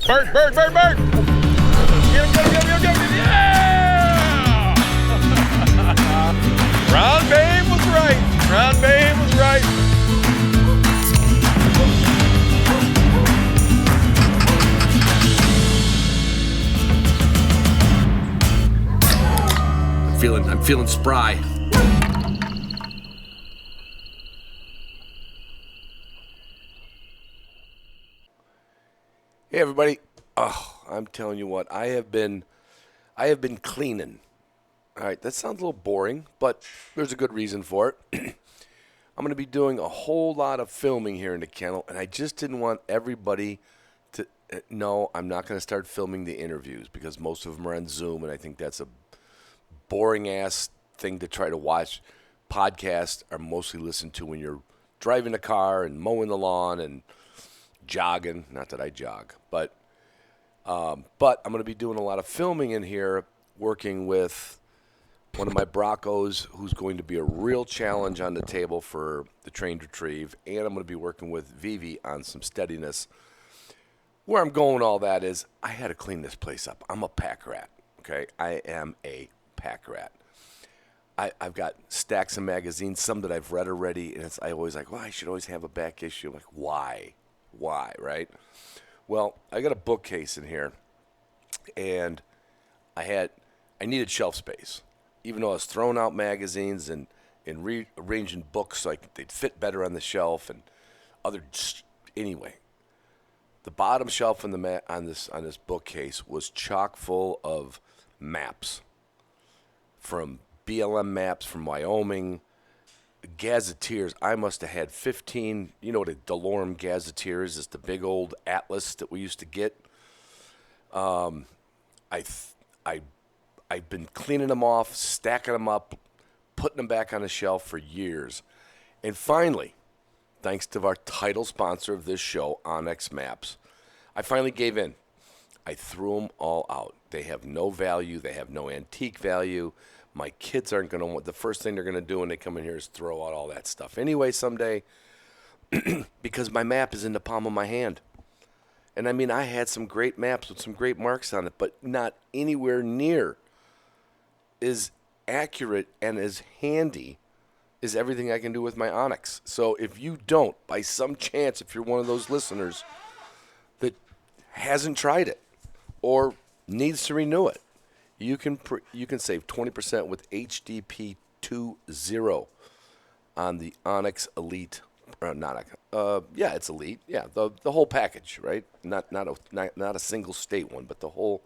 Bird, bird, bird, bird! Get him, get him, get him, get him, get him! Yeah! Ron Babe was right. Ron Babe was right. I'm feeling spry. Hey everybody. Oh, I'm telling you what, I have been cleaning. All right, that sounds a little boring, but there's a good reason for it. I'm going to be doing a whole lot of filming here in the kennel, and I just didn't want everybody to no, I'm not going to start filming the interviews because most of them are on Zoom, and I think that's a boring ass thing to try to watch. Podcasts are mostly listened to when you're driving a car and mowing the lawn and jogging. Not that I jog, but I'm going to be doing a lot of filming in here, working with one of my Broncos who's going to be a real challenge on the table for the trained retrieve, and I'm going to be working with Vivi on some steadiness. Where I'm going with all that is I had to clean this place up. I'm a pack rat, okay? I am a pack rat. I've got stacks of magazines, some that I've read already, and I always like, well, I should always have a back issue. I'm like, why? Why, right? Well, I got a bookcase in here, and I needed shelf space. Even though I was throwing out magazines and rearranging books so they'd fit better on the shelf and anyway. The bottom shelf on this bookcase was chock full of maps, from BLM maps from Wyoming, gazetteers. I must have had 15. You know what a DeLorme gazetteer is? It's the big old atlas that we used to get. I've been cleaning them off, stacking them up, putting them back on the shelf for years. And finally, thanks to our title sponsor of this show, Onyx Maps, I finally gave in. I threw them all out. They have no value. They have no antique value. My kids aren't going to want, the first thing they're going to do when they come in here is throw out all that stuff anyway someday, because my map is in the palm of my hand. And I mean, I had some great maps with some great marks on it, but not anywhere near as accurate and as handy as everything I can do with my Onyx. So if you don't, by some chance, if you're one of those listeners that hasn't tried it or needs to renew it, you can save 20% with HDP 2.0 on the Onyx Elite. It's Elite. Yeah, the whole package, right? Not a single state one, but the whole.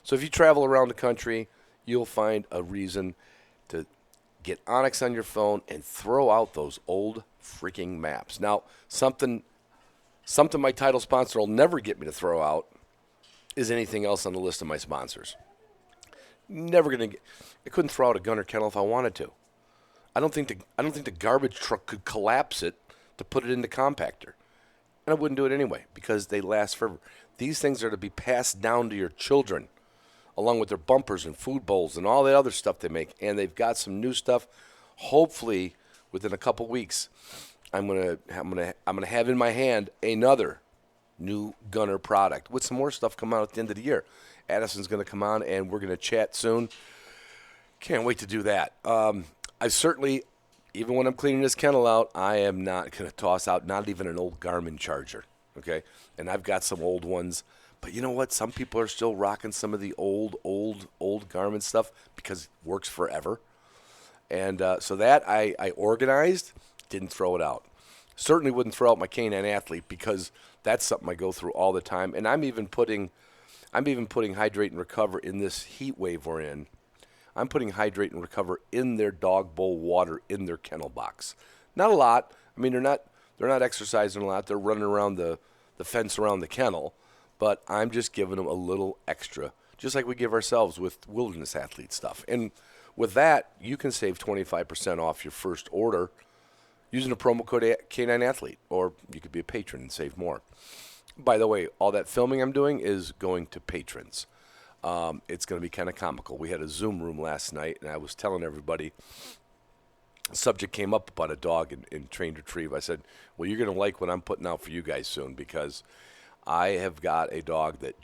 So if you travel around the country, you'll find a reason to get Onyx on your phone and throw out those old freaking maps. Now, something my title sponsor will never get me to throw out is anything else on the list of my sponsors. Never gonna get. I couldn't throw out a gunner kennel if I wanted to. I don't think the garbage truck could collapse it to put it in the compactor, and I wouldn't do it anyway because they last forever. These things are to be passed down to your children, along with their bumpers and food bowls and all the other stuff they make. And they've got some new stuff. Hopefully, within a couple weeks, I'm gonna have in my hand another new gunner product with some more stuff coming out at the end of the year. Addison's going to come on, and we're going to chat soon. Can't wait to do that. I certainly, even when I'm cleaning this kennel out, I am not going to toss out not even an old Garmin charger, okay? And I've got some old ones. But you know what? Some people are still rocking some of the old Garmin stuff because it works forever. And so that I organized, didn't throw it out. Certainly wouldn't throw out my Canine Athlete because that's something I go through all the time. And I'm even putting Hydrate and Recover in this heat wave we're in. I'm putting Hydrate and Recover in their dog bowl water in their kennel box. Not a lot. I mean, they're not exercising a lot. They're running around the fence around the kennel. But I'm just giving them a little extra, just like we give ourselves with Wilderness Athlete stuff. And with that, you can save 25% off your first order using the promo code Canine Athlete, or you could be a patron and save more. By the way, all that filming I'm doing is going to patrons. It's going to be kind of comical. We had a Zoom room last night, and I was telling everybody, the subject came up about a dog in trained retrieve. I said, well, you're going to like what I'm putting out for you guys soon because I have got a dog that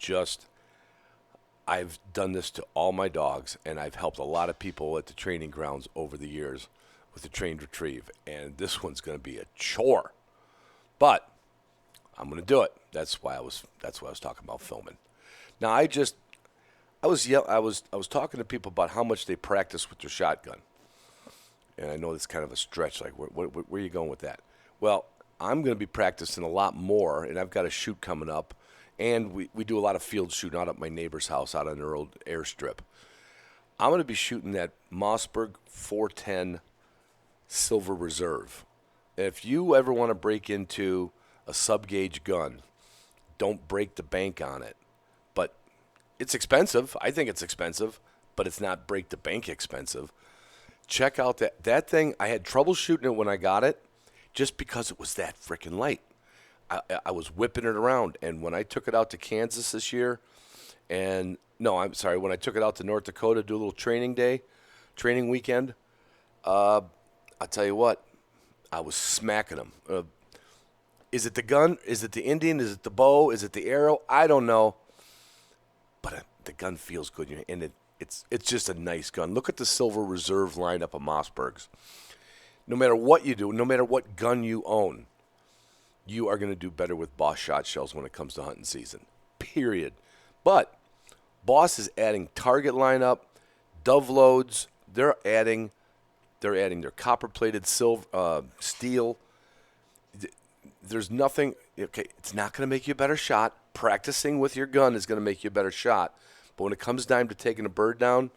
I've done this to all my dogs, and I've helped a lot of people at the training grounds over the years with the trained retrieve, and this one's going to be a chore. But I'm going to do it. That's why I was talking about filming. Now I was talking to people about how much they practice with their shotgun. And I know it's kind of a stretch. Like, where are you going with that? Well, I'm going to be practicing a lot more, and I've got a shoot coming up. And we do a lot of field shooting out at my neighbor's house out on their old airstrip. I'm going to be shooting that Mossberg 410 Silver Reserve. If you ever want to break into a sub-gauge gun, don't break the bank on it. But it's expensive. I think it's expensive, but it's not break the bank expensive. Check out that thing. I had trouble shooting it when I got it just because it was that freaking light. I was whipping it around, and when I took it out to Kansas this year, when I took it out to North Dakota to do a little training weekend, I'll tell you what, I was smacking them. Is it the gun? Is it the Indian? Is it the bow? Is it the arrow? I don't know, but the gun feels good, and it's just a nice gun. Look at the Silver Reserve lineup of Mossbergs. No matter what you do, no matter what gun you own, you are going to do better with Boss shot shells when it comes to hunting season. Period. But Boss is adding target lineup, dove loads. They're adding their copper-plated steel. There's nothing. Okay, it's not going to make you a better shot. Practicing with your gun is going to make you a better shot. But when it comes time to taking a bird down,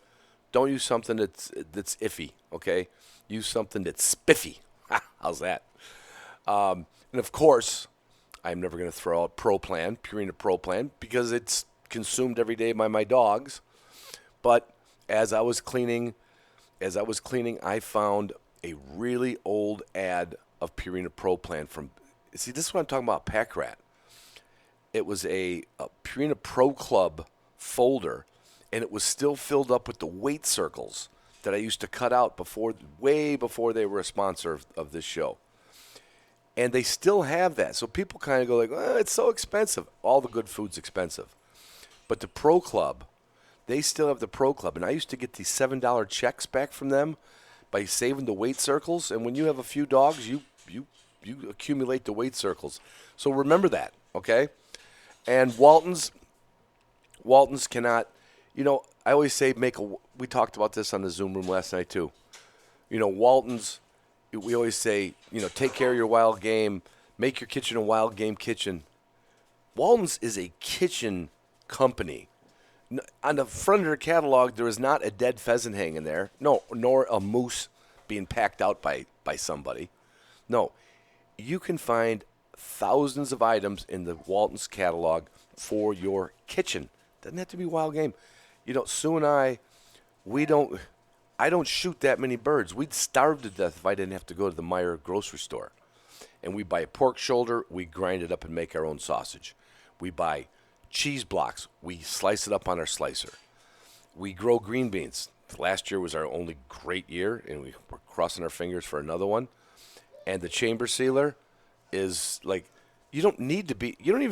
don't use something that's iffy, okay? Use something that's spiffy. How's that? And of course, I'm never going to throw out Purina Pro Plan, because it's consumed every day by my dogs. But as I was cleaning, I found a really old ad of Purina Pro Plan see, this is what I'm talking about, Pack Rat. It was a Purina Pro Club folder, and it was still filled up with the weight circles that I used to cut out way before they were a sponsor of this show. And they still have that. So people kind of go like, oh, it's so expensive. All the good food's expensive. But the Pro Club, they still have the Pro Club. And I used to get these $7 checks back from them by saving the weight circles. And when you have a few dogs, you accumulate the weight circles. So remember that, okay? And Walton's cannot, I always say we talked about this on the Zoom room last night too. Walton's, we always say, take care of your wild game, make your kitchen a wild game kitchen. Walton's is a kitchen company. On the front of their catalog, there is not a dead pheasant hanging there, no, nor a moose being packed out by somebody. No, you can find thousands of items in the Walton's catalog for your kitchen. Doesn't have to be wild game. Sue and I don't shoot that many birds. We'd starve to death if I didn't have to go to the Meyer grocery store. And we buy a pork shoulder, we grind it up and make our own sausage. We buy cheese blocks, we slice it up on our slicer. We grow green beans. Last year was our only great year, and we're crossing our fingers for another one. And the chamber sealer is like, you don't even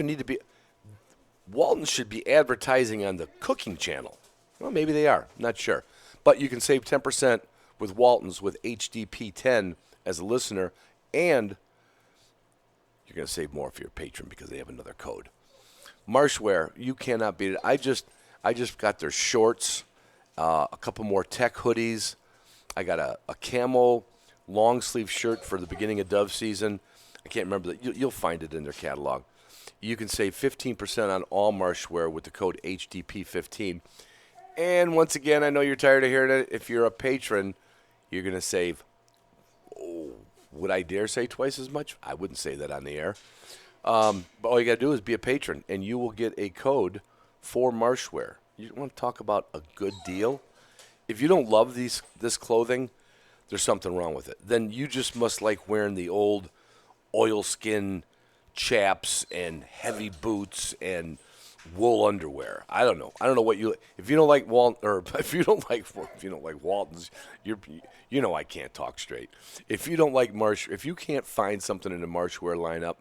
need to be, Walton should be advertising on the cooking channel. Well, maybe they are, not sure. But you can save 10% with Walton's with HDP10 as a listener, and you're going to save more if you're a patron because they have another code. Marshwear, you cannot beat it. I just got their shorts, a couple more tech hoodies. I got a camo long sleeve shirt for the beginning of dove season. I can't remember that. You'll find it in their catalog. You can save 15% on all Marshwear with the code HDP15. And once again, I know you're tired of hearing it. If you're a patron, you're going to save, would I dare say twice as much? I wouldn't say that on the air. But all you got to do is be a patron, and you will get a code for Marshwear. You want to talk about a good deal? If you don't love this clothing, there's something wrong with it. Then you just must like wearing the old oilskin chaps and heavy boots and wool underwear. I don't know what if you don't like if you don't like Walton's, I can't talk straight. If you don't like if you can't find something in the Marshwear lineup,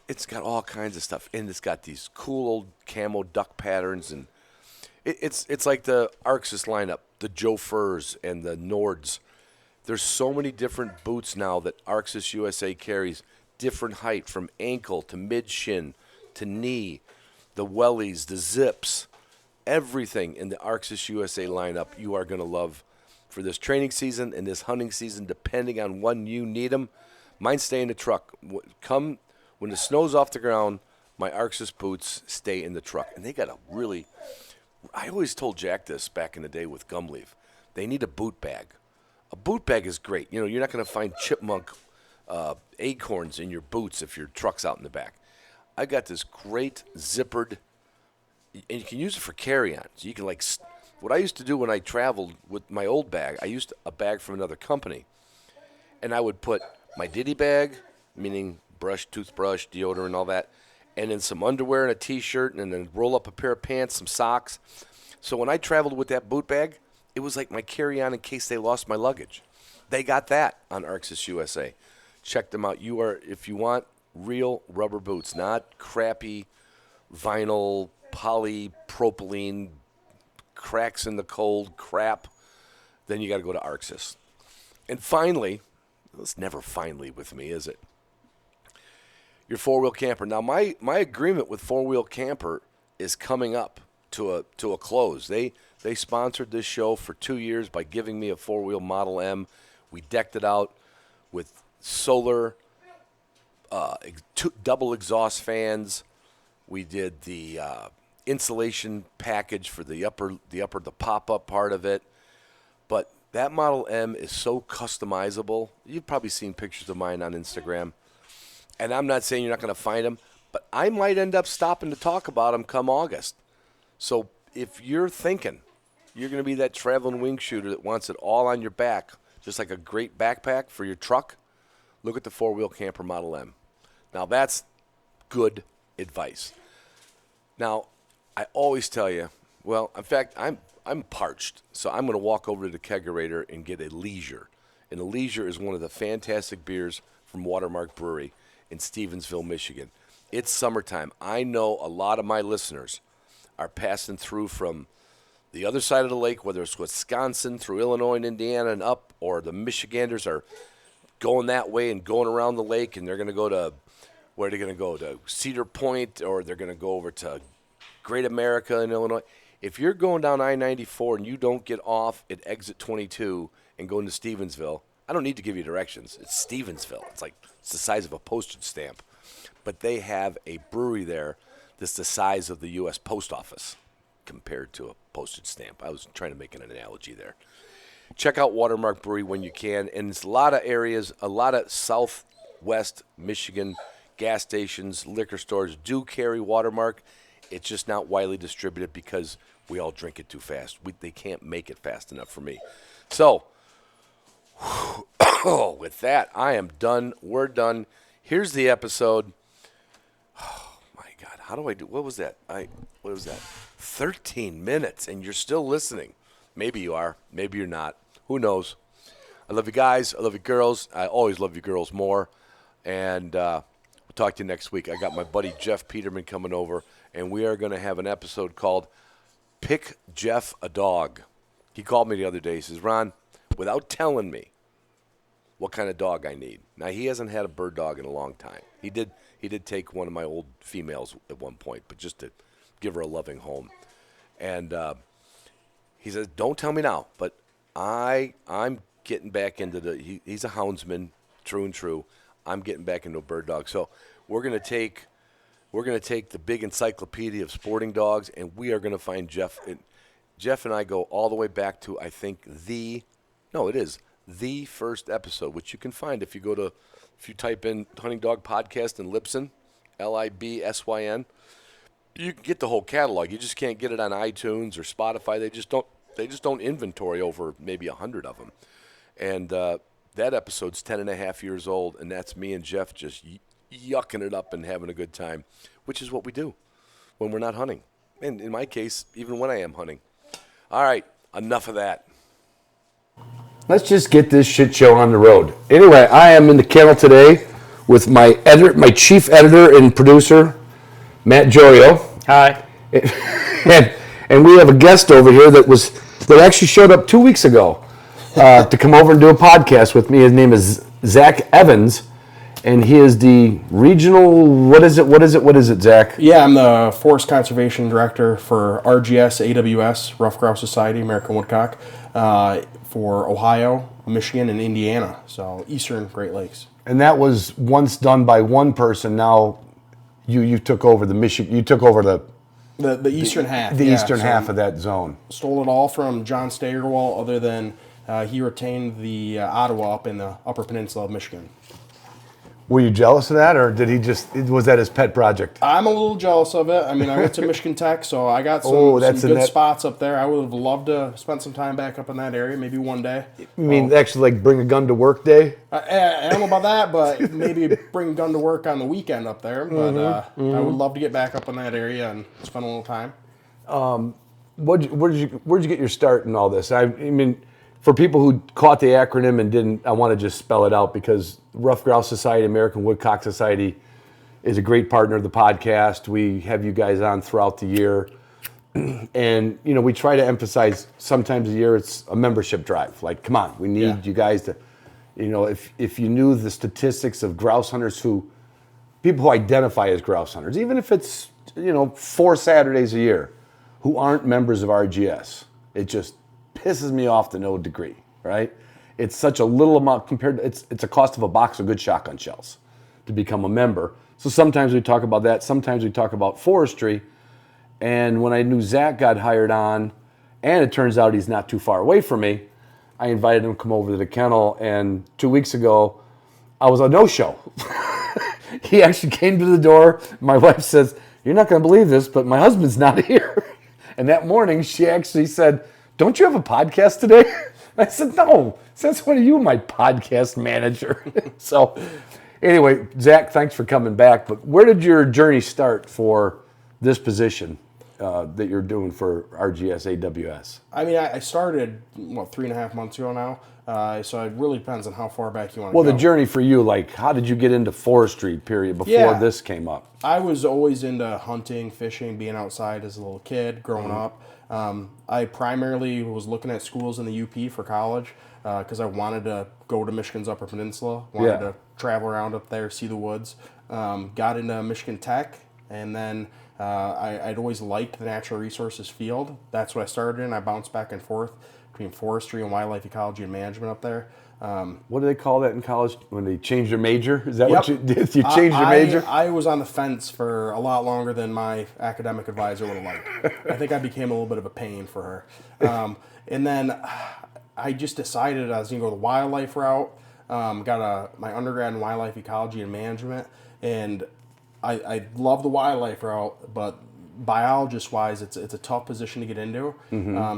it's got all kinds of stuff, and it's got these cool old camo duck patterns, and it's like the Arxis lineup, the Joe Furs and the Nords. There's so many different boots now that Arxis USA carries, different height from ankle to mid shin to knee, the wellies, the zips, everything in the Arxis USA lineup you are going to love for this training season and this hunting season, depending on when you need them. Mine stay in the truck. Come when the snow's off the ground, my Arxis boots stay in the truck. And they got a really, I always told Jack this back in the day with Gumleaf, they need a boot bag. A boot bag is great. You know, you're not going to find chipmunk acorns in your boots if your truck's out in the back. I got this great zippered, and you can use it for carry-on. So you can what I used to do when I traveled with my old bag, I used a bag from another company, and I would put my ditty bag, meaning brush, toothbrush, deodorant, all that, and then some underwear and a T-shirt, and then roll up a pair of pants, some socks. So when I traveled with that boot bag, it was like my carry-on in case they lost my luggage. They got that on Arxis USA. Check them out. If you want real rubber boots, not crappy vinyl, polypropylene, cracks in the cold crap, then you got to go to Arxis. And finally, it's never finally with me, is it? Your four-wheel camper. Now, my agreement with four-wheel camper is coming up to a close. They sponsored this show for 2 years by giving me a four-wheel Model M. We decked it out with solar, double exhaust fans. We did the insulation package for the pop-up part of it. But that Model M is so customizable. You've probably seen pictures of mine on Instagram. And I'm not saying you're not going to find them, but I might end up stopping to talk about them come August. So if you're thinking you're going to be that traveling wing shooter that wants it all on your back, just like a great backpack for your truck, look at the four-wheel camper Model M. Now, that's good advice. Now, I always tell you, well, in fact, I'm parched, so I'm going to walk over to the kegerator and get a Leisure. And a Leisure is one of the fantastic beers from Watermark Brewery in Stevensville, Michigan. It's summertime. I know a lot of my listeners are passing through from the other side of the lake, whether it's Wisconsin, through Illinois and Indiana and up, or the Michiganders are going that way and going around the lake, and they're going to go to, where are they going to go, to Cedar Point, or they're going to go over to Great America in Illinois. If you're going down I-94 and you don't get off at exit 22 and go into Stevensville, I don't need to give you directions. It's Stevensville. It's the size of a postage stamp. But they have a brewery there that's the size of the U.S. Post Office compared to a postage stamp. I was trying to make an analogy there. Check out Watermark Brewery when you can. And it's a lot of areas, a lot of southwest Michigan gas stations, liquor stores do carry Watermark. It's just not widely distributed because we all drink it too fast. They can't make it fast enough for me. So, with that, I am done. We're done. Here's the episode. Oh, my God. How do I do? What was that? 13 minutes, and you're still listening. Maybe you are. Maybe you're not. Who knows? I love you guys. I love you girls. I always love you girls more. And we'll talk to you next week. I got my buddy Jeff Peterman coming over, and we are going to have an episode called Pick Jeff a Dog. He called me the other day. He says, Ron, without telling me what kind of dog I need. Now, he hasn't had a bird dog in a long time. He did take one of my old females at one point, but just to give her a loving home. And he says, don't tell me now, but I'm getting back into he's a houndsman, true and true. I'm getting back into a bird dog. So we're gonna take the big encyclopedia of sporting dogs, and we are gonna find Jeff. Jeff and I go all the way back to, I think, the first episode, which you can find if you type in Hunting Dog Podcast in Libsyn, Libsyn. You can get the whole catalog. You just can't get it on iTunes or Spotify. They just don't inventory over maybe 100 of them. And that episode's 10 and a half years old, and that's me and Jeff just yucking it up and having a good time, which is what we do when we're not hunting. And in my case, even when I am hunting. All right, enough of that. Let's just get this shit show on the road. Anyway, I am in the kennel today with my chief editor and producer, Matt Jorio. Hi. And we have a guest over here that actually showed up 2 weeks ago to come over and do a podcast with me. His name is Zach Evans, and he is the regional. What is it, Zach? Yeah, I'm the Forest Conservation Director for RGS, AWS, Rough Grouse Society, American Woodcock, for Ohio, Michigan, and Indiana. So Eastern Great Lakes. And that was once done by one person. Now you took over the Michigan. You took over the eastern half. The eastern half of that zone. Stole it all from John Steigerwald, other than he retained the Ottawa up in the Upper Peninsula of Michigan. Were you jealous of that, or was that his pet project? I'm a little jealous of it. I mean, I went to Michigan Tech, so I got some good spots up there. I would have loved to spend some time back up in that area, maybe one day. You mean actually like bring a gun to work day? I don't know about that, but maybe bring a gun to work on the weekend up there. But I would love to get back up in that area and spend a little time. Where'd you get your start in all this? I mean, for people who caught the acronym and didn't, I want to just spell it out because Rough Grouse Society, American Woodcock Society is a great partner of the podcast. We have you guys on throughout the year. And, we try to emphasize sometimes a year it's a membership drive. Like, come on, we need you guys to, if you knew the statistics of grouse hunters people who identify as grouse hunters, even if it's, 4 Saturdays a year, who aren't members of RGS, it just pisses me off to no degree, right? It's such a little amount compared to, it's a cost of a box of good shotgun shells to become a member. So sometimes we talk about that, sometimes we talk about forestry. And when I knew Zach got hired on, and it turns out he's not too far away from me, I invited him to come over to the kennel, and 2 weeks ago, I was a no-show. He actually came to the door. My wife says, "You're not going to believe this, but my husband's not here." And that morning, she actually said, "Don't you have a podcast today?" I said, "No, since when are you my podcast manager?" So anyway, Zach, thanks for coming back. But where did your journey start for this position that you're doing for RGS AWS? I mean, I started, 3.5 months ago now. So it really depends on how far back you want to go. Well, the journey for you, like, how did you get into forestry, period, before this came up? I was always into hunting, fishing, being outside as a little kid, growing up. I primarily was looking at schools in the UP for college because I wanted to go to Michigan's Upper Peninsula, wanted to travel around up there, see the woods. Got into Michigan Tech, and then I'd always liked the natural resources field. That's what I started in. I bounced back and forth between forestry and wildlife ecology and management up there. What do they call that in college when they change your major? Is that what you did? You changed your major? I was on the fence for a lot longer than my academic advisor would have liked. I think I became a little bit of a pain for her. And then I just decided I was going to go the wildlife route. Got my undergrad in wildlife ecology and management, and I love the wildlife route, but biologist-wise, it's a tough position to get into.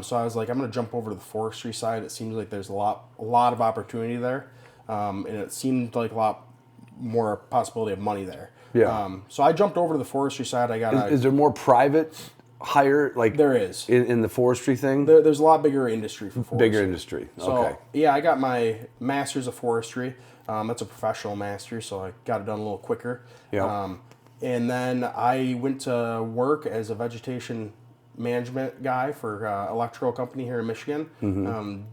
So I was like, I'm going to jump over to the forestry side. It seems like there's a lot of opportunity there, and it seemed like a lot more possibility of money there. So I jumped over to the forestry side. Is there more private hire, like there is in the forestry thing? There's a lot bigger industry for forestry. Bigger industry. So, okay. Yeah, I got my master's of forestry. That's a professional master, so I got it done a little quicker. Yeah. And then I went to work as a vegetation management guy for an electrical company here in Michigan.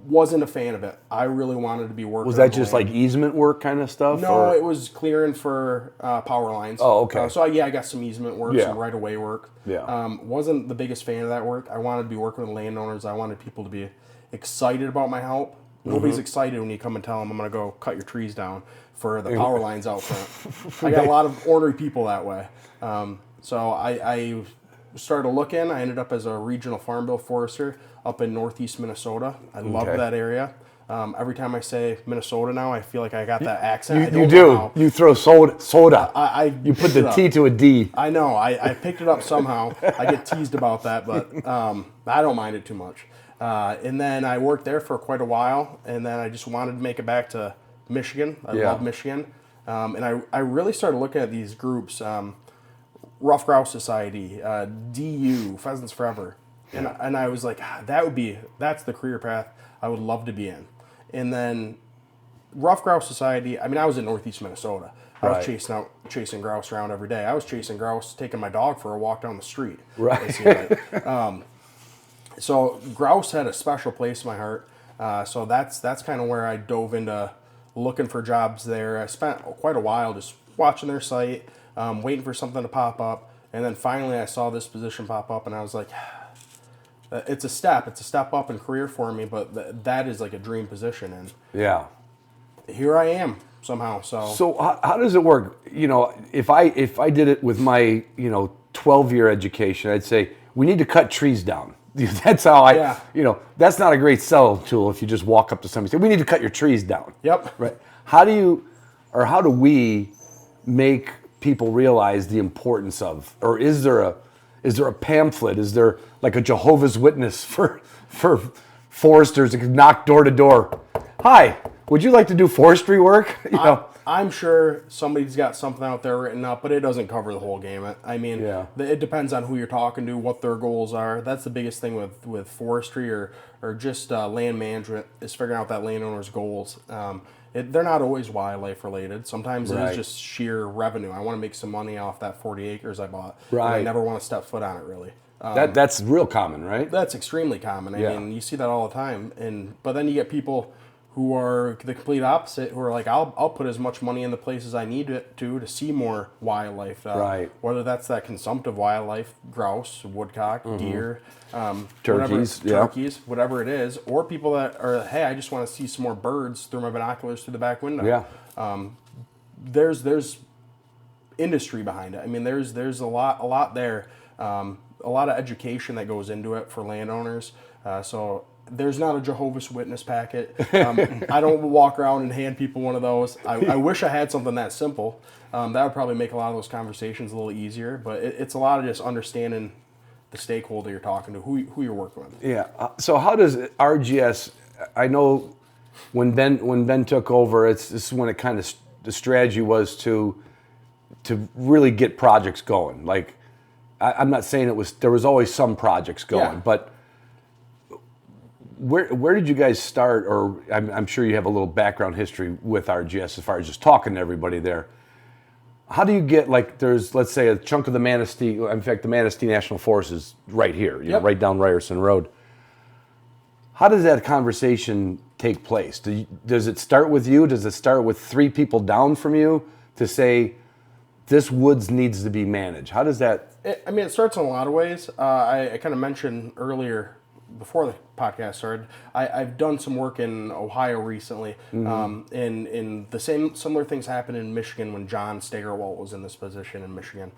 Wasn't a fan of it. I really wanted to be working. Was that just like easement work kind of stuff? No, it was clearing for power lines. Oh, okay. I got some easement work, some right-of-way work. Yeah. Wasn't the biggest fan of that work. I wanted to be working with landowners. I wanted people to be excited about my help. Nobody's excited when you come and tell them I'm going to go cut your trees down for the power lines out front. I got a lot of ornery people that way. So I started looking. I ended up as a regional farm bill forester up in northeast Minnesota. I love that area. Every time I say Minnesota now, I feel like I got that accent. You do. You throw soda. You put the T to a D. I know. I picked it up somehow. I get teased about that, but I don't mind it too much. And then I worked there for quite a while, and then I just wanted to make it back to Michigan. I love Michigan. And I really started looking at these groups, Rough Grouse Society, DU, Pheasants Forever. And I was like, that's the career path I would love to be in. And then Rough Grouse Society, I mean, I was in Northeast Minnesota. I was Right. chasing grouse around every day. I was chasing grouse, taking my dog for a walk down the street. Right. It seemed like. So grouse had a special place in my heart. So that's kind of where I dove into looking for jobs there. I spent quite a while just watching their site, waiting for something to pop up, and then finally I saw this position pop up, and I was like, it's a step up in career for me, but that is like a dream position, and Yeah. here I am somehow. So how does it work? You know, if I did it with my 12-year education, I'd say we need to cut trees down. That's how Yeah. that's not a great sell tool if you just walk up to somebody and say we need to cut your trees down. Yep. Right. How do we make people realize the importance of, or is there a pamphlet? Is there like a Jehovah's Witness for foresters that can knock door to door? Hi, would you like to do forestry work? I'm sure somebody's got something out there written up, but it doesn't cover the whole gamut. I mean, Yeah. it depends on who you're talking to, what their goals are. That's the biggest thing with forestry or just land management is figuring out that landowner's goals. They're not always wildlife related. Sometimes it Right. is just sheer revenue. I want to make some money off that 40 acres I bought. Right. And I never want to step foot on it, really. That's real common, right? That's extremely common. I Yeah. mean, you see that all the time. But then you get people who are the complete opposite, who are like, I'll put as much money in the places I need it to see more wildlife. Right. Whether that's that consumptive wildlife, grouse, woodcock, deer, Turkeys, turkeys, whatever it is, or people that are, hey, I just want to see some more birds through my binoculars through the back window. Yeah. There's industry behind it. I mean, there's a lot there. A lot of education that goes into it for landowners. So there's not a Jehovah's Witness packet. I don't walk around and hand people one of those. I wish I had something that simple. That would probably make a lot of those conversations a little easier. But it's a lot of just understanding the stakeholder you're talking to, who you're working with. Yeah. So how does RGS? I know when Ben took over, this is when it kind of the strategy was to really get projects going. Like I'm not saying there was always some projects going, Yeah. but where did you guys start? Or I'm sure you have a little background history with RGS as far as just talking to everybody there. How do you get, like, there's, let's say, a chunk of the Manistee, in fact, the Manistee National Forest is right here, you know, Yep. right down Ryerson Road. How does that conversation take place? Does it start with you? Does it start with 3 people down from you to say, this woods needs to be managed? How does that... It starts in a lot of ways. I kind of mentioned earlier, before the podcast started, I've done some work in Ohio recently, and the similar things happened in Michigan when John Steigerwalt was in this position in Michigan.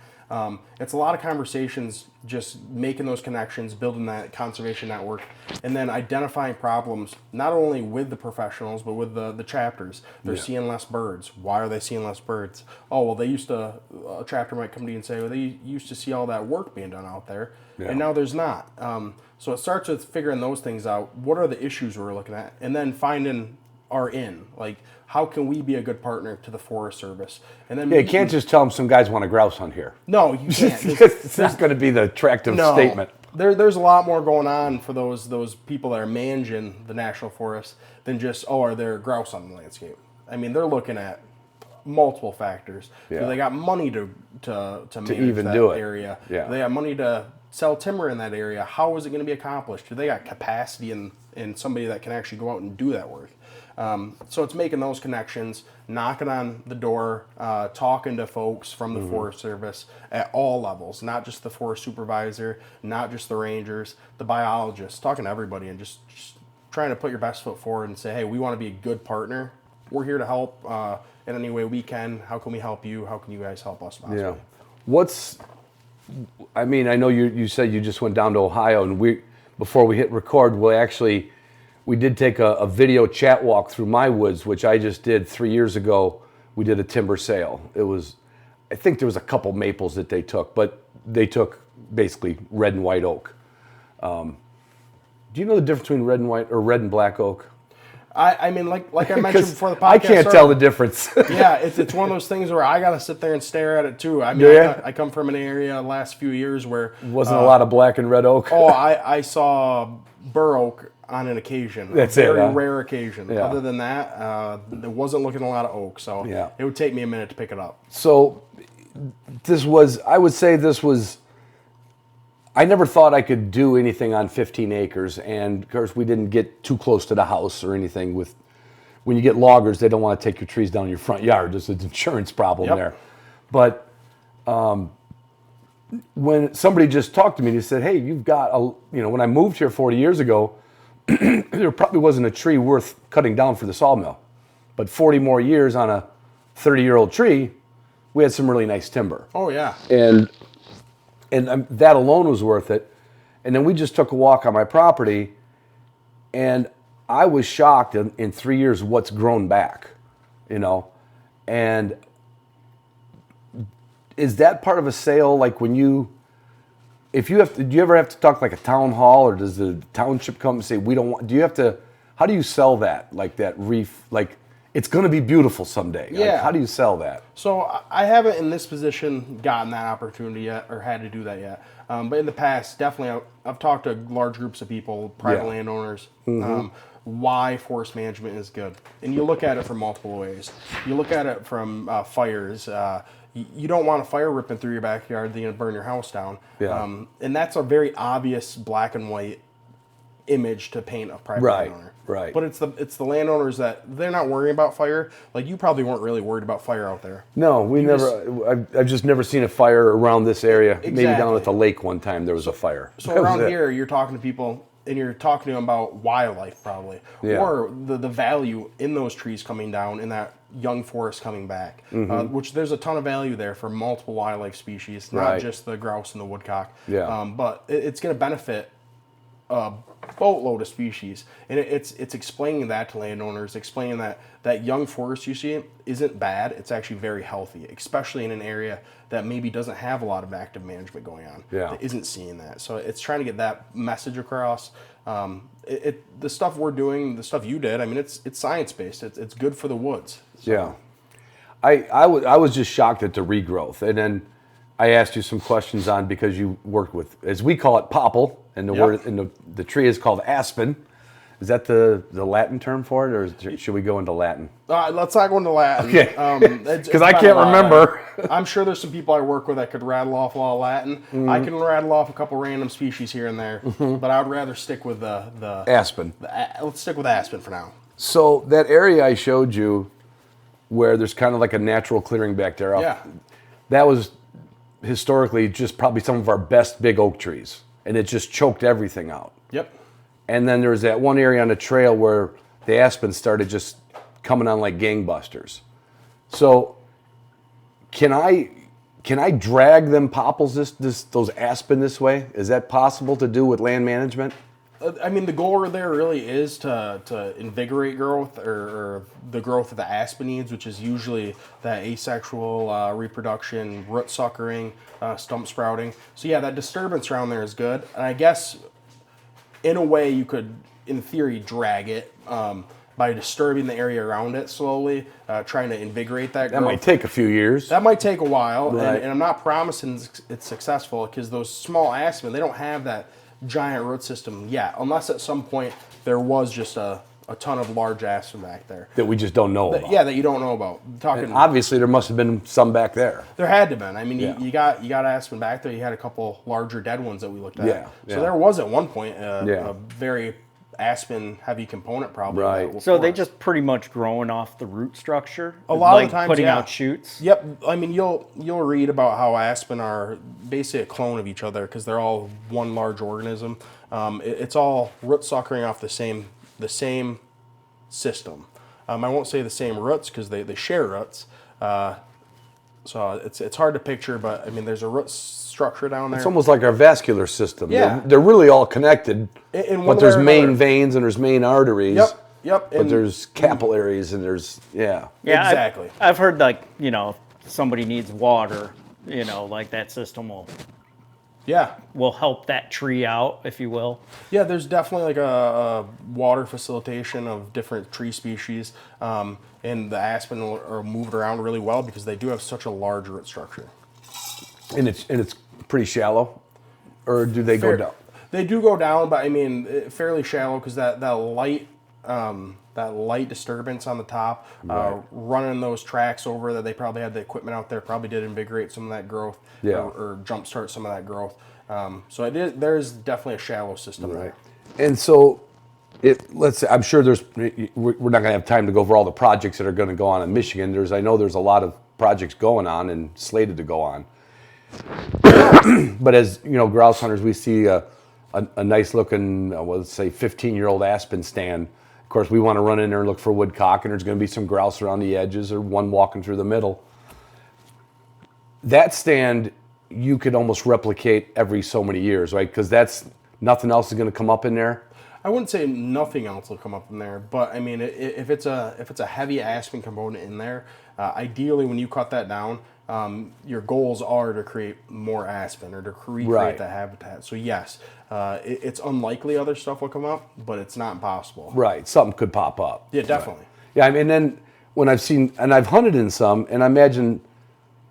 It's a lot of conversations, just making those connections, building that conservation network, and then identifying problems not only with the professionals but with the chapters. They're seeing less birds. Why are they seeing less birds? Oh, well, a chapter might come to you and say, well, they used to see all that work being done out there, and now there's not. So it starts with figuring those things out. What are the issues we're looking at? And then finding our in. Like, how can we be a good partner to the Forest Service? And then You can't just tell them some guys want a grouse hunt here. No, you can't. It's not going to be the attractive statement. There's a lot more going on for those people that are managing the national forest than just, are there grouse on the landscape? I mean, they're looking at multiple factors. Yeah. Do they got money to manage even that do it. area? Yeah. Do they have money to sell timber in that area? How is it going to be accomplished? Do they got capacity and somebody that can actually go out and do that work? So it's making those connections, knocking on the door, talking to folks from the Forest Service at all levels, not just the forest supervisor, not just the rangers, the biologists, talking to everybody and just trying to put your best foot forward and say, hey, we want to be a good partner. We're here to help in any way we can. How can we help you? How can you guys help us? Possibly? Yeah. I know you said you just went down to Ohio, and before we hit record, we did take a video chat walk through my woods, which I just did 3 years ago. We did a timber sale. I think there was a couple maples that they took, but they took basically red and white oak. Do you know the difference between red and white or red and black oak? I mean, like I mentioned before the podcast I can't started, tell the difference. Yeah, it's one of those things where I got to sit there and stare at it too. I mean, Yeah. I come from an area the last few years where Wasn't a lot of black and red oak. I saw bur oak on an occasion. That's a very it, huh? rare occasion. Yeah. Other than that, it wasn't looking a lot of oak, so Yeah. it would take me a minute to pick it up. So I would say this was, I never thought I could do anything on 15 acres. And of course, we didn't get too close to the house or anything. When you get loggers, they don't want to take your trees down your front yard. There's an insurance problem Yep. there. But when somebody just talked to me, they said, hey, you've got when I moved here 40 years ago, there probably wasn't a tree worth cutting down for the sawmill. But 40 more years on a 30-year-old tree, we had some really nice timber. Oh, yeah. And that alone was worth it. And then we just took a walk on my property, and I was shocked in 3 years what's grown back, And is that part of a sale? Like do you ever have to talk like a town hall, or does the township come and say, we don't want, how do you sell that? Like that reef, like it's going to be beautiful someday. Yeah. Like, how do you sell that? So I haven't in this position gotten that opportunity yet or had to do that yet. But in the past, definitely I've talked to large groups of people, private landowners, why forest management is good. And you look at it from multiple ways. You look at it from fires. You don't want a fire ripping through your backyard, then you burn your house down. Yeah. And that's a very obvious black and white image to paint a private landowner. Right. But it's the landowners that they're not worrying about fire. Like you probably weren't really worried about fire out there. No, I've just never seen a fire around this area. Exactly. Maybe down at the lake one time there was a fire. So around here, you're talking to people and you're talking to them about wildlife probably, or the value in those trees coming down and that young forest coming back, which there's a ton of value there for multiple wildlife species, not just the grouse and the woodcock. Yeah. But it's going to benefit a boatload of species, and it's explaining that to landowners, explaining that young forest you see isn't bad. It's actually very healthy, especially in an area that maybe doesn't have a lot of active management going on. That isn't seeing that. So it's trying to get that message across. The stuff we're doing, the stuff you did, I mean, it's science based. It's good for the woods. So. Yeah. I was just shocked at the regrowth, and then I asked you some questions on, because you work with, as we call it, popple, and the tree is called aspen. Is that the Latin term for it, or should we go into Latin? Let's not go into Latin. Okay. Because I can't remember. I'm sure there's some people I work with that could rattle off a lot of Latin. I can rattle off a couple random species here and there, but I would rather stick with the Aspen. Let's stick with aspen for now. So that area I showed you, where there's kind of like a natural clearing back there, that was historically just probably some of our best big oak trees, and it just choked everything out. Yep. And then there's that one area on the trail where the aspen started just coming on like gangbusters. So can I drag them popples those aspen this way? Is that possible to do with land management? I mean, the goal there really is to invigorate growth or the growth of the aspenids, which is usually that asexual reproduction, root suckering, stump sprouting. So yeah, that disturbance around there is good. And I guess in a way you could, in theory, drag it by disturbing the area around it slowly, trying to invigorate that growth. That might take a few years. That might take a while, Right. and I'm not promising it's successful, because those small aspen, they don't have that giant root system yet, unless at some point there was just a ton of large aspen back there. That we just don't know about. Yeah, that you don't know about. And obviously there must have been some back there. There had to been. I mean, Yeah. you got aspen back there. You had a couple larger dead ones that we looked at. Yeah, So yeah. there was at one point Yeah. a very aspen heavy component probably. Right. that So they forest. just pretty much growing off the root structure? A lot like of the times, putting yeah. out shoots? Yep. I mean, you'll read about how aspen are basically a clone of each other because they're all one large organism. It's all root suckering off the same system. I won't say the same roots because they share roots. So it's hard to picture, but I mean, there's a root structure down there. It's almost like our vascular system. Yeah. They're really all connected, In one but there's way or main another. veins and there's main arteries. Yep. But And there's capillaries and there's, Yeah, Exactly. I've heard like, if somebody needs water, like that system will help that tree out, if you will. Yeah, there's definitely like a water facilitation of different tree species, and the aspen are moved around really well because they do have such a large root structure. and it's pretty shallow, or do they go down? They do go down, but I mean, fairly shallow because that light disturbance on the top, running those tracks over that they probably had the equipment out there probably did invigorate some of that growth, or jumpstart some of that growth. So there's definitely a shallow system there. And so, let's say, I'm sure we're not going to have time to go over all the projects that are going to go on in Michigan. I know there's a lot of projects going on and slated to go on. But as you know, grouse hunters, we see a nice looking, let's say 15-year-old aspen stand. Of course, we want to run in there and look for woodcock, and there's going to be some grouse around the edges or one walking through the middle. That stand, you could almost replicate every so many years, right? Because nothing else is going to come up in there. I wouldn't say nothing else will come up in there, but I mean, if it's a heavy aspen component in there, ideally when you cut that down, your goals are to create more aspen or to recreate that habitat. So yes, it's unlikely other stuff will come up, but it's not impossible. Right, something could pop up. Yeah, definitely. Right. Yeah, I mean, then when I've seen, and I've hunted in some, and I imagine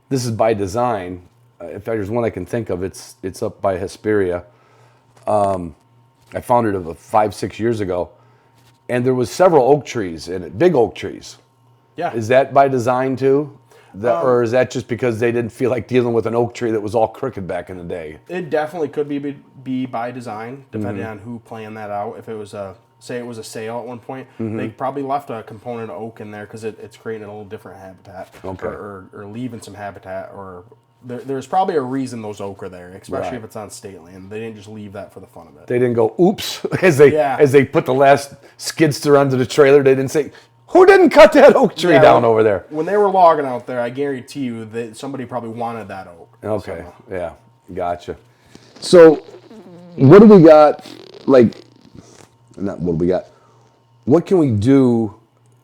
this is by design. In fact, there's one I can think of. It's up by Hesperia. I found it 5-6 years ago, and there was several oak trees in it, big oak trees. Yeah. Is that by design too? Or is that just because they didn't feel like dealing with an oak tree that was all crooked back in the day? It definitely could be by design, depending on who planned that out. If it was say it was a sale at one point, they probably left a component of oak in there because it's creating a little different habitat, or leaving some habitat, or there's probably a reason those oak are there, especially if it's on state land. They didn't just leave that for the fun of it. They didn't go oops as they put the last skid steer onto the trailer. They didn't say, who didn't cut that oak tree down over there? When they were logging out there, I guarantee you that somebody probably wanted that oak. Okay, yeah, gotcha. So, what do we got? What can we do?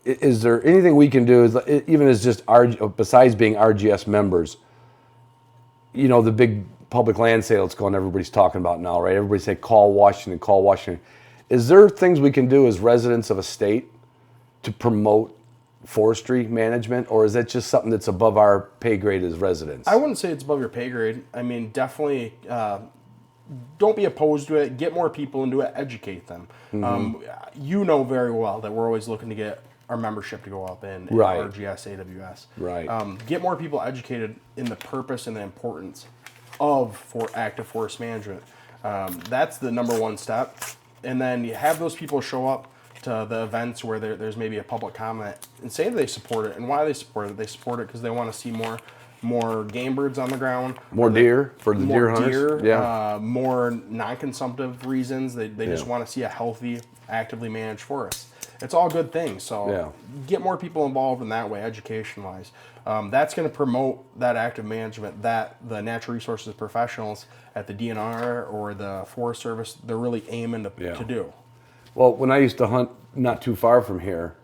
Is there anything we can do? Even as just besides being RGS members? You know, the big public land sale that's going, everybody's talking about now, right? Everybody say call Washington, call Washington. Is there things we can do as residents of a state to promote forestry management, or is that just something that's above our pay grade as residents? I wouldn't say it's above your pay grade. I mean, definitely don't be opposed to it. Get more people into it. Educate them. You know very well that we're always looking to get our membership to go up in RGS, AWS. Right. Get more people educated in the purpose and the importance of active forest management. That's the number one step. And then you have those people show up to the events where there's maybe a public comment and say they support it and why they support it. They support it because they want to see more game birds on the ground. More deer for the deer hunters. More non-consumptive reasons. They just want to see a healthy, actively managed forest. It's all good things. So get more people involved in that way, education-wise. That's going to promote that active management that the natural resources professionals at the DNR or the Forest Service, they're really aiming to do. Well, when I used to hunt not too far from here,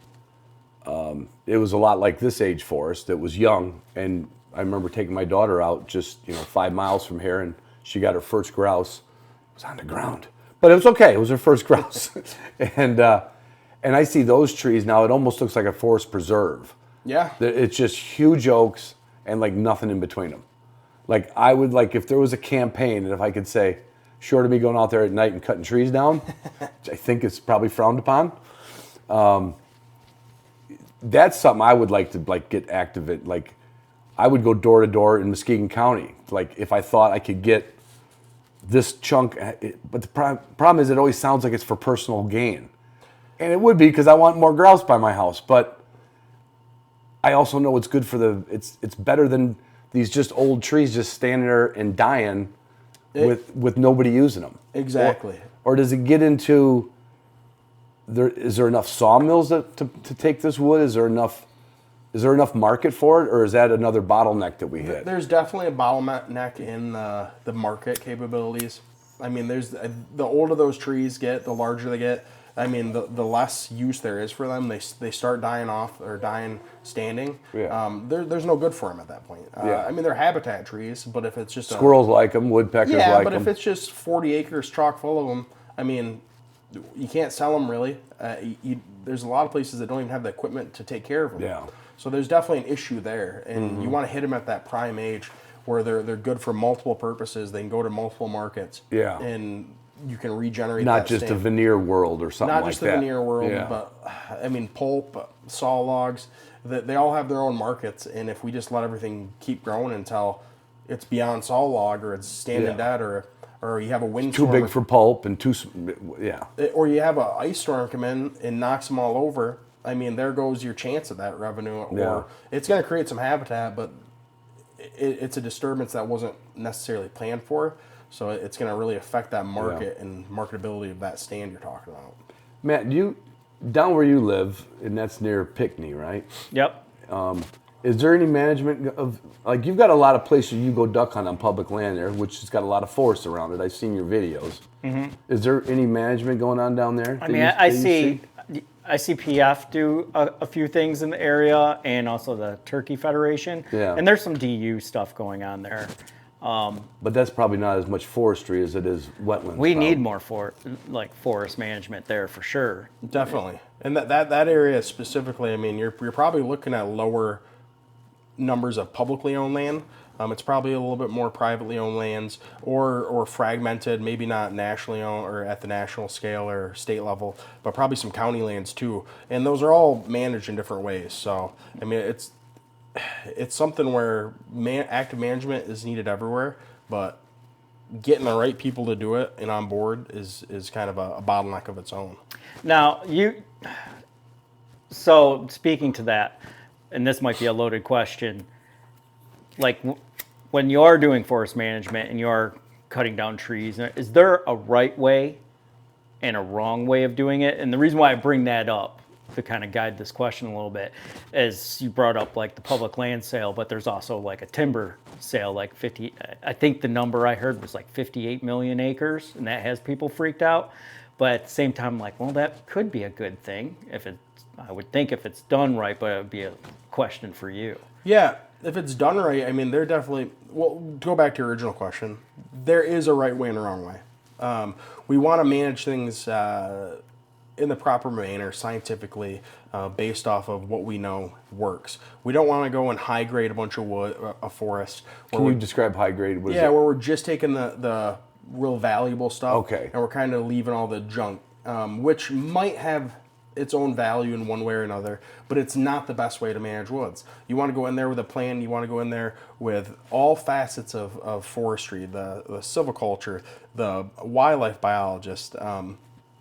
it was a lot like this age forest. It was young, and I remember taking my daughter out just 5 miles from here, and she got her first grouse. It was on the ground, but it was okay. It was her first grouse, and I see those trees now. It almost looks like a forest preserve. Yeah, it's just huge oaks and like nothing in between them. Like I would if there was a campaign, and if I could say, short of me going out there at night and cutting trees down, which I think it's probably frowned upon. That's something I would like to get active in. I would go door to door in Muskegon County. If I thought I could get this chunk, but the problem is it always sounds like it's for personal gain. And it would be because I want more grouse by my house, but I also know it's good for it's better than these just old trees just standing there and dying with nobody using them. Exactly. Or does it get into is there enough sawmills to take this wood? Is there enough market for it, or is that another bottleneck that we hit? There's definitely a bottleneck in the market capabilities. I mean, the older those trees get, the larger they get. I mean, the less use there is for them. They start dying off or dying standing. Yeah. There's no good for them at that point. I mean, they're habitat trees, but if it's just squirrels like them, woodpeckers like them. Yeah, but if it's just 40 acres chock full of them, I mean, you can't sell them really. There's a lot of places that don't even have the equipment to take care of them. Yeah. So there's definitely an issue there, and you want to hit them at that prime age where they're good for multiple purposes. They can go to multiple markets. Yeah. And you can regenerate Not that just stand. a veneer world or something like that. Not just the veneer world, Yeah. but I mean pulp, saw logs. They all have their own markets, and if we just let everything keep growing until it's beyond saw log or it's standing dead, or you have a windstorm, Too big for pulp and or you have a ice storm come in and knocks them all over. I mean, there goes your chance of that revenue. Or it's going to create some habitat, but it's a disturbance that wasn't necessarily planned for. So it's going to really affect that market and marketability of that stand you're talking about. Matt, down where you live, and that's near Pinckney, right? Yep. Is there any management of, like, you've got a lot of places you go duck hunt on public land there, which has got a lot of forest around it. I've seen your videos. Mm-hmm. Is there any management going on down there? I mean, I see PF do a few things in the area, and also the Turkey Federation. Yeah. And there's some DU stuff going on there. But that's probably not as much forestry as it is wetlands. We need more forest management there for sure. Definitely. And that area specifically, I mean, you're probably looking at lower numbers of publicly owned land. It's probably a little bit more privately owned lands or fragmented, maybe not nationally owned or at the national scale or state level, but probably some county lands too. And those are all managed in different ways. So, I mean, it's something where active management is needed everywhere, but getting the right people to do it and on board is kind of a bottleneck of its own. Now, so speaking to that, and this might be a loaded question, like when you're doing forest management and you're cutting down trees, is there a right way and a wrong way of doing it? And the reason why I bring that up to kind of guide this question a little bit is you brought up like the public land sale, but there's also like a timber sale, like 50, I think the number I heard was like 58 million acres, and that has people freaked out. But at the same time, like, well, that could be a good thing I would think if it's done right, but it would be a question for you. Yeah, if it's done right, I mean, they're definitely, well, go back to your original question. There is a right way and a wrong way. We want to manage things in the proper manner, scientifically, based off of what we know works. We don't want to go and high grade a bunch of wood, a forest. Can you describe high grade? Where we're just taking the real valuable stuff, okay, and we're kind of leaving all the junk, which might have its own value in one way or another, but it's not the best way to manage woods. You want to go in there with a plan. You want to go in there with all facets of forestry, the silviculture, the wildlife biologist.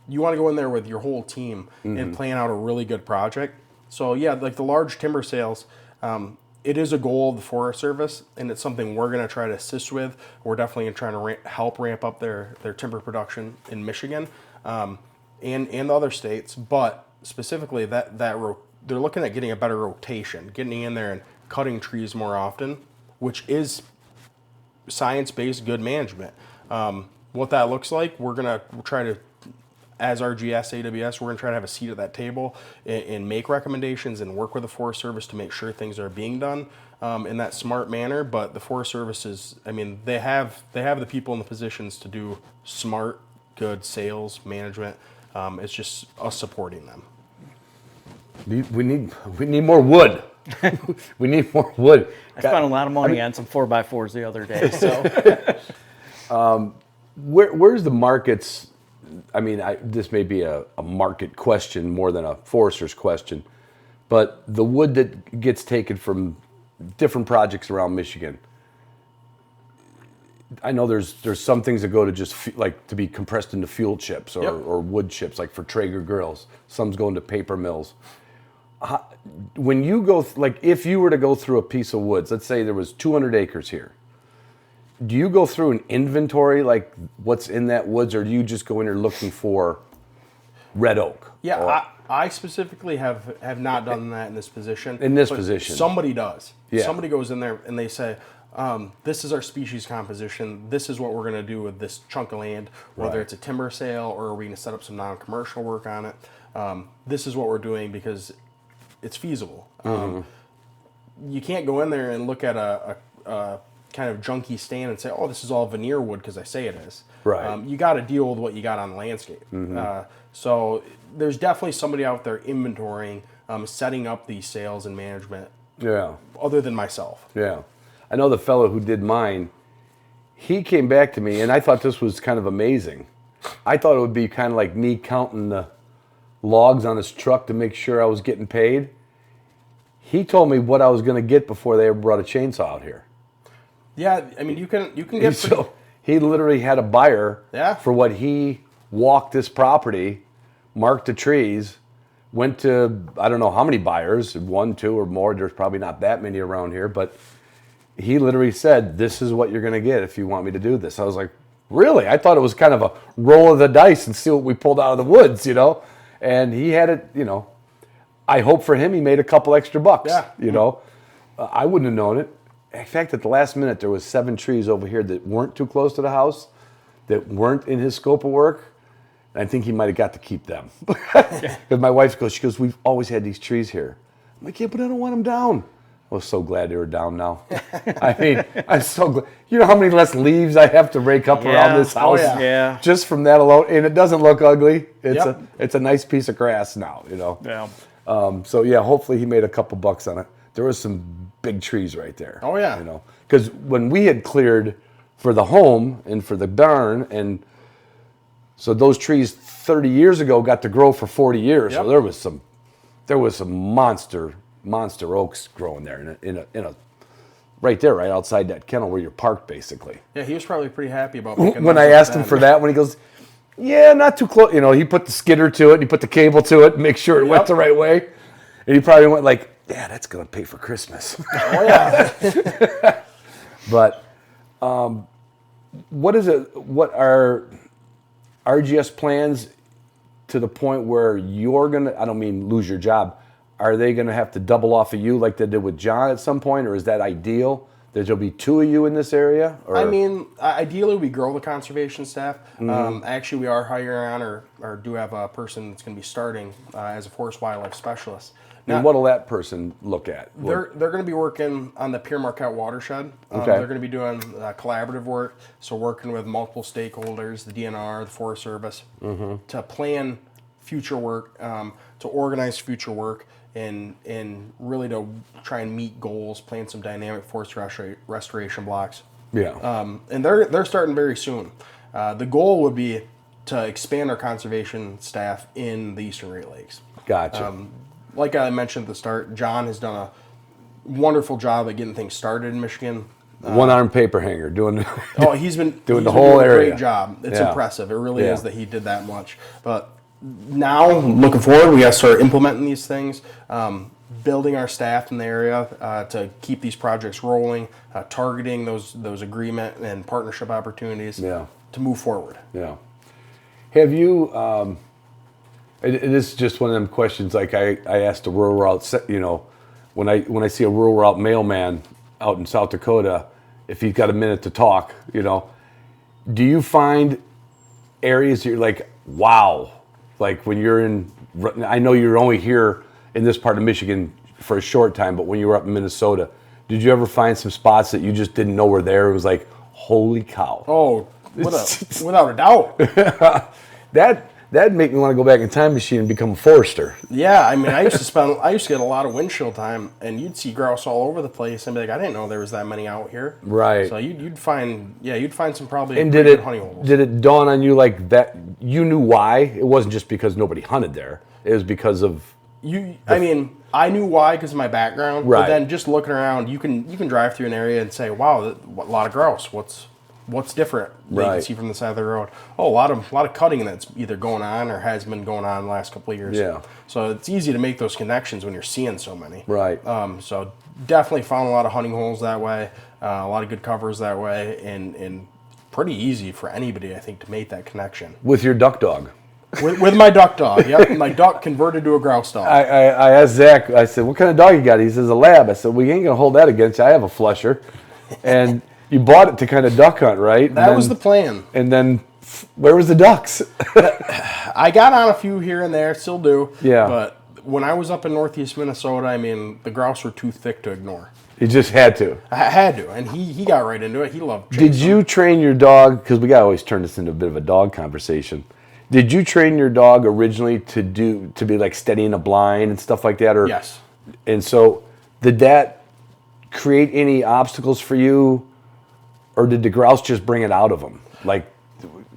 You want to go in there with your whole team and plan out a really good project. So yeah, like the large timber sales, it is a goal of the Forest Service, and it's something we're going to try to assist with. We're definitely trying to help ramp up their timber production in Michigan. And the other states, but specifically they're looking at getting a better rotation, getting in there and cutting trees more often, which is science-based good management. What that looks like, we're gonna try to, as RGS, AWS, we're gonna try to have a seat at that table and make recommendations and work with the Forest Service to make sure things are being done in that smart manner. But the Forest Service is, I mean, they have the people in the positions to do smart, good sales management. It's just us supporting them. We need more wood. We need more wood. I spent a lot of money on some 4x4s the other day. So, where's the markets? I mean, this may be a market question more than a forester's question, but the wood that gets taken from different projects around Michigan. I know there's some things that go to just to be compressed into fuel chips or wood chips, like for Traeger grills. Some's going to paper mills. When you go, if you were to go through a piece of woods, let's say there was 200 acres here, do you go through an inventory, like what's in that woods, or do you just go in there looking for red oak? Yeah, I specifically have not done that in this position. Position. Somebody does. Yeah. Somebody goes in there and they say, this is our species composition. This is what we're going to do with this chunk of land, whether it's a timber sale or are we going to set up some non-commercial work on it. This is what we're doing because it's feasible. You can't go in there and look at a kind of junky stand and say, oh, this is all veneer wood because I say it is. Right. You got to deal with what you got on the landscape. So there's definitely somebody out there inventorying, setting up these sales and management. Yeah. Other than myself. Yeah. I know the fellow who did mine, he came back to me, and I thought this was kind of amazing. I thought it would be kind of like me counting the logs on his truck to make sure I was getting paid. He told me what I was going to get before they ever brought a chainsaw out here. Yeah, I mean, you can get So he literally had a buyer for what he walked this property, marked the trees, went to, I don't know how many buyers, 1, 2, or more. There's probably not that many around here, but he literally said, this is what you're going to get if you want me to do this. I was like, really? I thought it was kind of a roll of the dice and see what we pulled out of the woods, you know? And he had it, you know, I hope for him he made a couple extra bucks, you know? I wouldn't have known it. In fact, at the last minute, there was 7 trees over here that weren't too close to the house, that weren't in his scope of work. And I think he might have got to keep them. Because my wife goes, she goes, we've always had these trees here. I'm like, yeah, but I don't want them down. I was so glad they were down now. I mean, I'm so glad. You know how many less leaves I have to rake up around this house? Yeah. Just from that alone. And it doesn't look ugly. It's a nice piece of grass now, you know. Yeah. So, yeah, hopefully he made a couple bucks on it. There was some big trees right there. Oh, yeah. You know, because when we had cleared for the home and for the barn, and so those trees 30 years ago got to grow for 40 years. So there was some monster oaks growing there in a right there, right outside that kennel where you're parked, basically. Yeah, he was probably pretty happy about when I asked him for that, when he goes, yeah, not too close. You know, he put the skidder to it, and he put the cable to it, and make sure it went the right way. And he probably went like, yeah, that's going to pay for Christmas. Oh, yeah. But what are RGS plans to the point where you're going to, I don't mean lose your job, are they going to have to double off of you like they did with John at some point, or is that ideal? That there'll be 2 of you in this area? Or? I mean, ideally we grow the conservation staff. Actually, we are hiring on or do have a person that's going to be starting as a forest wildlife specialist. And what'll that person look at? They're going to be working on the Pierre Marquette watershed. Okay. They're going to be doing collaborative work, so working with multiple stakeholders, the DNR, the Forest Service, to plan future work, to organize future work, and really to try and meet goals, plan some dynamic forest restoration blocks. Yeah. And they're starting very soon. The goal would be to expand our conservation staff in the Eastern Great Lakes. Gotcha. Like I mentioned at the start, John has done a wonderful job at getting things started in Michigan. One-arm paper hanger doing. He's been doing the been whole doing a area. Great job. It's impressive. It really Yeah. is that he did that much. But now, looking forward, we got to start implementing these things, building our staff in the area to keep these projects rolling, targeting those agreement and partnership opportunities to move forward. Yeah. Have you? It is just one of them questions. Like I asked a rural route. You know, when I see a rural route mailman out in South Dakota, if he's got a minute to talk, you know, do you find areas that you're like, wow, like when you're in? I know you're only here in this part of Michigan for a short time, but when you were up in Minnesota, did you ever find some spots that you just didn't know were there? It was like, holy cow! Oh, without a doubt. That'd make me want to go back in time machine and become a forester. Yeah, I mean, I used to get a lot of windshield time, and you'd see grouse all over the place, and be like, I didn't know there was that many out here. Right. So you'd find some probably And pretty good honey holes. did it dawn on you like that you knew why? It wasn't just because nobody hunted there. It was because of I mean, I knew why because of my background. Right. But then just looking around, you can drive through an area and say, wow, a lot of grouse. What's different? That You can Right. see from the side of the road. Oh, a lot of cutting that's either going on or has been going on the last couple of years. Yeah. So it's easy to make those connections when you're seeing so many. Right. So definitely found a lot of hunting holes that way, a lot of good covers that way, and pretty easy for anybody, I think, to make that connection. With your duck dog. With my duck dog, yep. My duck converted to a grouse dog. I asked Zach, I said, what kind of dog you got? He says, a lab. I said, we ain't going to hold that against you. I have a flusher. And you bought it to kind of duck hunt, right? That was the plan. And then where was the ducks? I got on a few here and there, still do. Yeah. But when I was up in northeast Minnesota, I mean, the grouse were too thick to ignore. You just had to. I had to, and he got right into it. He loved Did chasing. you train your dog, because we got to always turn this into a bit of a dog conversation. Did you train your dog originally to be like steadying a blind and stuff like that? Or Yes. And so did that create any obstacles for you, or did the grouse just bring it out of him? Like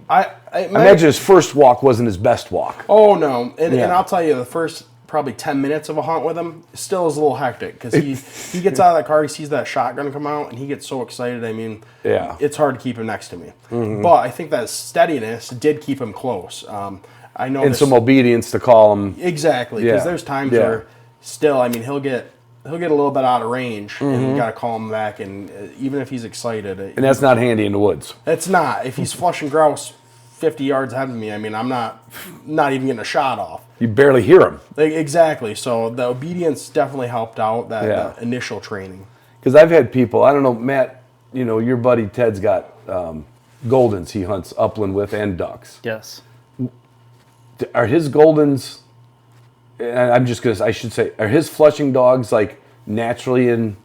I imagine his first walk wasn't his best walk. Oh no, and Yeah. I'll tell you, the first probably 10 minutes of a hunt with him still is a little hectic because he gets out of that car, he sees that shotgun come out, and he gets so excited. I mean, Yeah. it's hard to keep him next to me. But I think that steadiness did keep him close. I know And some obedience to call him. exactly because Yeah. there's times Yeah. where still, I mean, he'll get a little bit out of range, and you got to call him back. And even if he's excited, And that's not handy in the woods. it's not. If he's flushing grouse 50 yards ahead of me, I mean, I'm not even getting a shot off. You barely hear him. Exactly. So the obedience definitely helped out that initial training. Because I've had people, I don't know, Matt, you know, your buddy Ted's got Goldens he hunts upland with and ducks. Yes. Are his Goldens, and I should say, are his flushing dogs like naturally in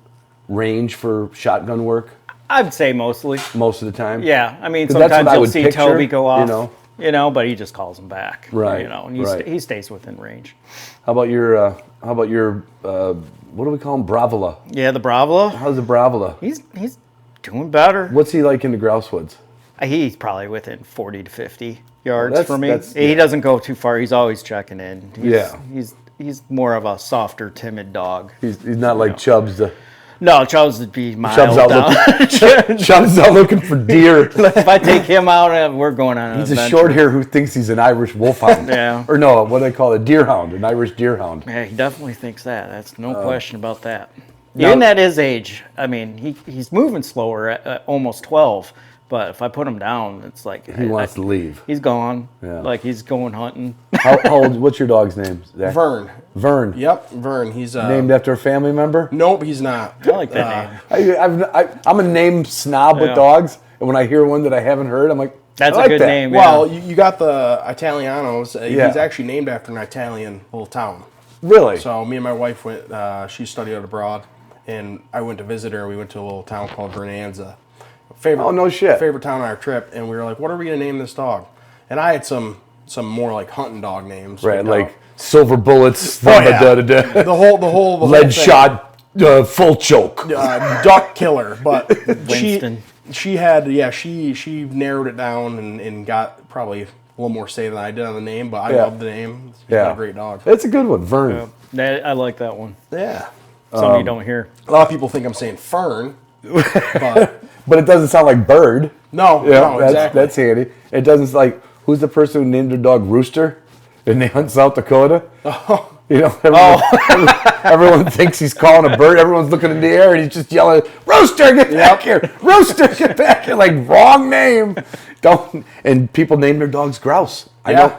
range for shotgun work I'd say mostly. most of the time? Yeah. I mean, 'Cause that's sometimes what I you'll would see picture, Toby go off, you know? but he just calls him back. Right, You know, and right. he stays within range. How about your what do we call him? Bravola. Yeah, the Bravo. How's the Bravola? He's doing better. What's he like in the grouse woods? He's probably within 40 to 50 yards that's- for me. that's- He yeah. doesn't go too far. He's always checking in. Yeah. He's more of a softer, timid dog. He's not like Chubbs. No, Chubbs would be mild Chubbs out down. Chubbs out looking for deer. If I take him out, we're going on an He's a adventure. short hair who thinks he's an Irish wolfhound. Yeah. Or no, what do they call it? A deer hound, an Irish deer hound. Yeah, he definitely thinks that. That's no question about that. now- Even at his age, I mean, he's moving slower at almost 12. But if I put him down, it's like He wants to leave. He's gone. Yeah. Like he's going hunting. How old? What's your dog's name? Zach? Vern. Vern. Yep, Vern. He's Named after a family member? Nope, he's not. I like that name. I'm a name snob with Yeah. dogs, and when I hear one that I haven't heard, I'm like, That's I a like good that. name. Well, you got the Italianos. Yeah. He's actually named after an Italian little town. Really? So me and my wife went. She studied out abroad, and I went to visit her. We went to a little town called Vernanza. Favorite. Oh, no shit. Favorite town on our trip, and we were like, "What are we gonna name this dog?" And I had some more like hunting dog names. Right, picked like out. silver bullets, Oh, yeah. da-da-da-da. the whole lead thing. shot, full choke. Duck killer, but Winston. she had she narrowed it down and got probably a little more say than I did on the name, but I Yeah. love the name. It's Yeah, a great dog. That's a good one, Vern. I like that one. Yeah. Something you don't hear. A lot of people think I'm saying fern, but But it doesn't sound like bird. no, Yeah, no, exactly. that's handy. It doesn't like who's the person who named their dog Rooster, and they hunt South Dakota. You know, everyone thinks he's calling a bird. Everyone's looking in the air, and he's just yelling, "Rooster, get back here! Rooster, get back here!" Like wrong name. Don't. And people name their dogs Grouse. I Yeah.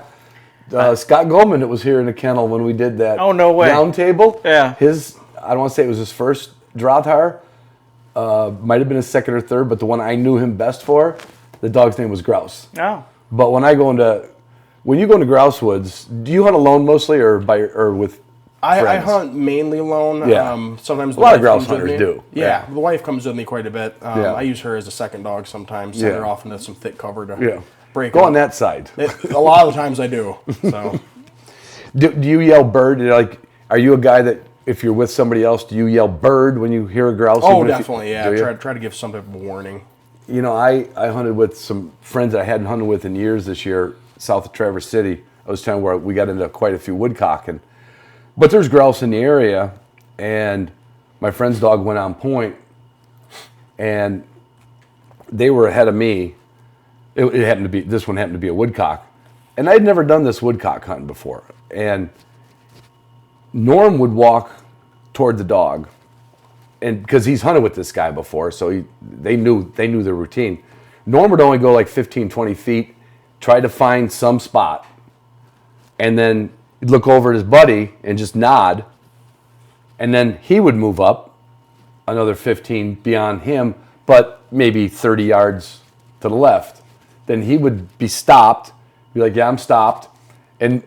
know. Scott Goldman, that was here in the kennel when we did that. Oh, no way. Round table. Yeah. I don't want to say it was his first Drathar. Might have been his second or third, but the one I knew him best for, the dog's name was Grouse. Oh. But when you go into grouse woods, do you hunt alone mostly or with I friends? hunt mainly alone. Yeah. Sometimes A lot of the wife grouse comes with hunters me. do. Yeah, Yeah. the wife comes with me quite a bit. Yeah. I use her as a second dog sometimes. Send Yeah. her off into some thick cover to Yeah. break Go up. on that side. A lot of the times I do. So Do you yell bird? Like, are you a guy that if you're with somebody else, do you yell bird when you hear a grouse? oh, even if you- definitely, yeah. do you? Try to give some type of warning. You know, I hunted with some friends that I hadn't hunted with in years this year, south of Traverse City. I was telling where we got into quite a few woodcocking. But there's grouse in the area, and my friend's dog went on point, and they were ahead of me. This one happened to be a woodcock. And I'd never done this woodcock hunting before. And Norm would walk toward the dog, and because he's hunted with this guy before, so they knew the routine. Norm would only go like 15, 20 feet, try to find some spot, and then he'd look over at his buddy and just nod, and then he would move up another 15 beyond him, but maybe 30 yards to the left. Then he would be stopped, be like, yeah, I'm stopped. And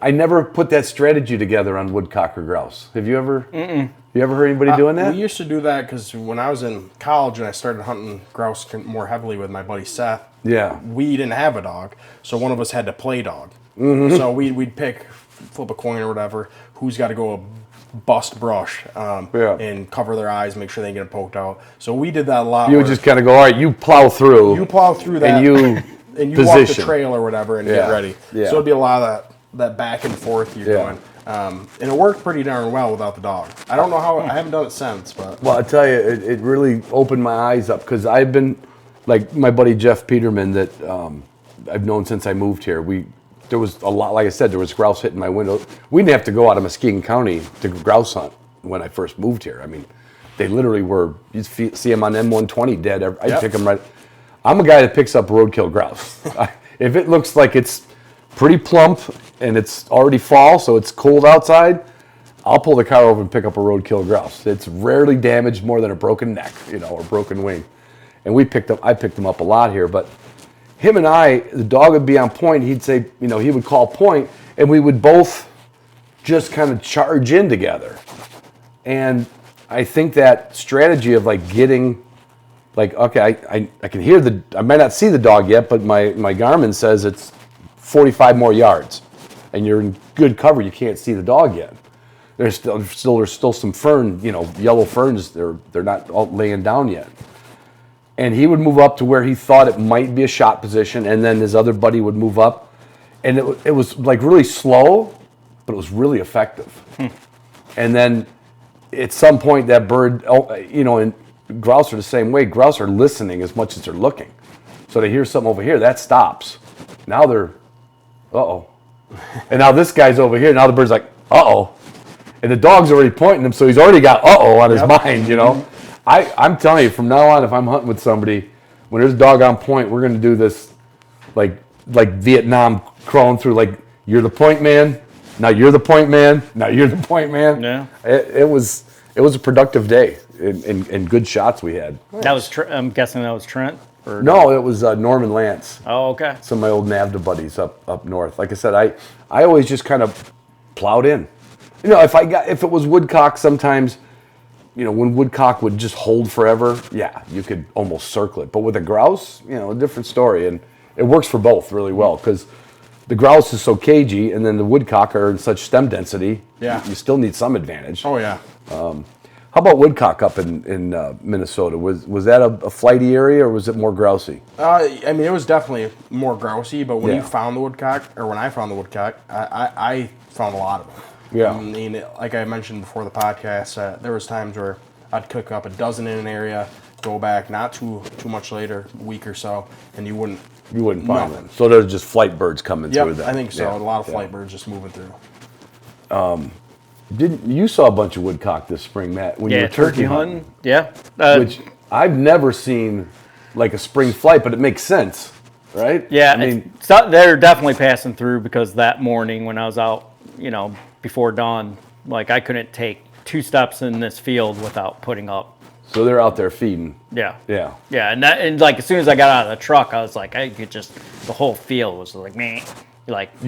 I never put that strategy together on woodcock or grouse. Have you ever? You ever heard anybody doing that? We used to do that because when I was in college and I started hunting grouse more heavily with my buddy Seth, Yeah. we didn't have a dog, so one of us had to play dog. Mm-hmm. So we'd flip a coin or whatever, who's got to go bust brush and cover their eyes, make sure they get poked out. So we did that a lot. You would just kind of go, all right, you plow through. You plow through that. And and you walk the position. trail or whatever and Yeah. get ready. Yeah. So it'd be a lot of that back and forth you're Yeah. doing. And it worked pretty darn well without the dog. I don't know how, I haven't done it since, but. Well, I tell you, it really opened my eyes up because I've been, like my buddy Jeff Peterman that I've known since I moved here. There was a lot, like I said, there was grouse hitting my window. We didn't have to go out of Muskegon County to grouse hunt when I first moved here. I mean, they literally were, you see them on M120 dead. I'd pick them right. I'm a guy that picks up roadkill grouse. If it looks like it's pretty plump and it's already fall, so it's cold outside, I'll pull the car over and pick up a roadkill grouse. It's rarely damaged more than a broken neck, or broken wing. And I picked them up a lot here, but him and I, the dog would be on point. He'd say, he would call point, and we would both just kind of charge in together. And I think that strategy of getting, okay, I can hear I might not see the dog yet, but my Garmin says it's 45 more yards, and you're in good cover. You can't see the dog yet. There's still some fern, yellow ferns. They're not all laying down yet. And he would move up to where he thought it might be a shot position, and then his other buddy would move up, and it was really slow, but it was really effective. And then at some point, that bird, and grouse are the same way. Grouse are listening as much as they're looking. So they hear something over here, that stops. Now they're, uh-oh. And now this guy's over here. Now the bird's like, uh-oh. And the dog's already pointing him, so he's already got uh-oh on his mind, I'm telling you, from now on, if I'm hunting with somebody, when there's a dog on point, we're going to do this like Vietnam crawling through, you're the point man, now you're the point man, now you're the point man. Yeah. It was a productive day and good shots we had. That was, I'm guessing that was Trent? Or No, it was Norman Lance. Oh, okay. Some of my old NAVDA buddies up north. Like I said, I always just kind of plowed in. If it was woodcock, sometimes, when woodcock would just hold forever, yeah, you could almost circle it. But with a grouse, a different story, and it works for both really well because the grouse is so cagey, and then the woodcock are in such stem density. Yeah. You still need some advantage. Oh, yeah. How about woodcock up in Minnesota? Was that a flighty area, or was it more grousey? It was definitely more grousey, but when Yeah. you found the woodcock, or when I found the woodcock, I found a lot of them. Yeah. I mean, like I mentioned before the podcast, there was times where I'd cook up a dozen in an area, go back not too much later, a week or so, and you wouldn't You find nothing. them. So there's just flight birds coming through Yep, there. I think so. Yeah, A lot of yeah. flight birds just moving through. You saw a bunch of woodcock this spring, Matt, when you Yeah, were turkey hunting. Yeah. Which I've never seen like a spring flight, but it makes sense, right? Yeah, I mean, they're definitely passing through because that morning when I was out, before dawn, I couldn't take 2 steps in this field without putting up. so they're out there feeding. Yeah. Yeah. Yeah, and as soon as I got out of the truck, I was like, I could just, the whole field was like, meh,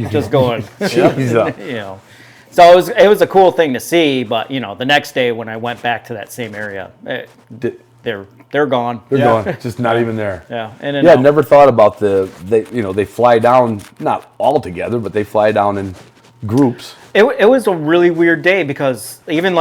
just going, Jeez. So it was a cool thing to see, but the next day when I went back to that same area, they're gone. They're Yeah. gone. Just not even there. Yeah, and then Yeah, never thought about they fly down, not all together, but they fly down in groups. It was a really weird day because even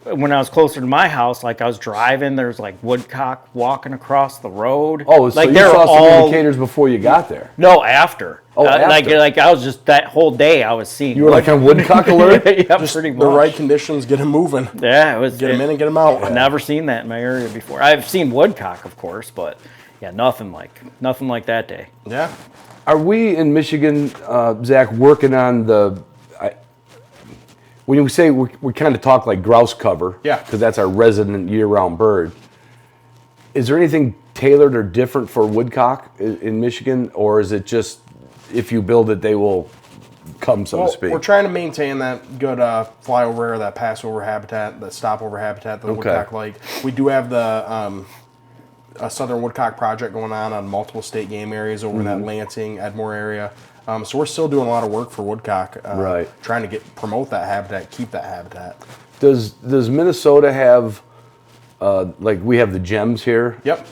when I was closer to my house, I was driving, there's woodcock walking across the road. Oh, so you they're saw some all indicators before you got there. No, after. Oh, after. I was just that whole day I was seeing. You were like on woodcock alert? Yeah, pretty much. The right conditions, get them moving. Yeah, it was. Get them in and get them out. I've never seen that in my area before. I've seen woodcock, of course, but yeah, nothing like that day. Yeah. Are we in Michigan, Zach, working on when you say we kind of talk like grouse cover, Yeah. because that's our resident year-round bird. Is there anything tailored or different for woodcock in Michigan, or is it just if you build it, they will come, so to speak? We're trying to maintain that good flyover, that passover habitat, that stopover habitat that the woodcock like. We do have the a southern woodcock project going on multiple state game areas over in that Lansing, Edmore area. So we're still doing a lot of work for woodcock, Right. trying to promote that habitat, keep that habitat. Does Minnesota have we have the gems here? Yep.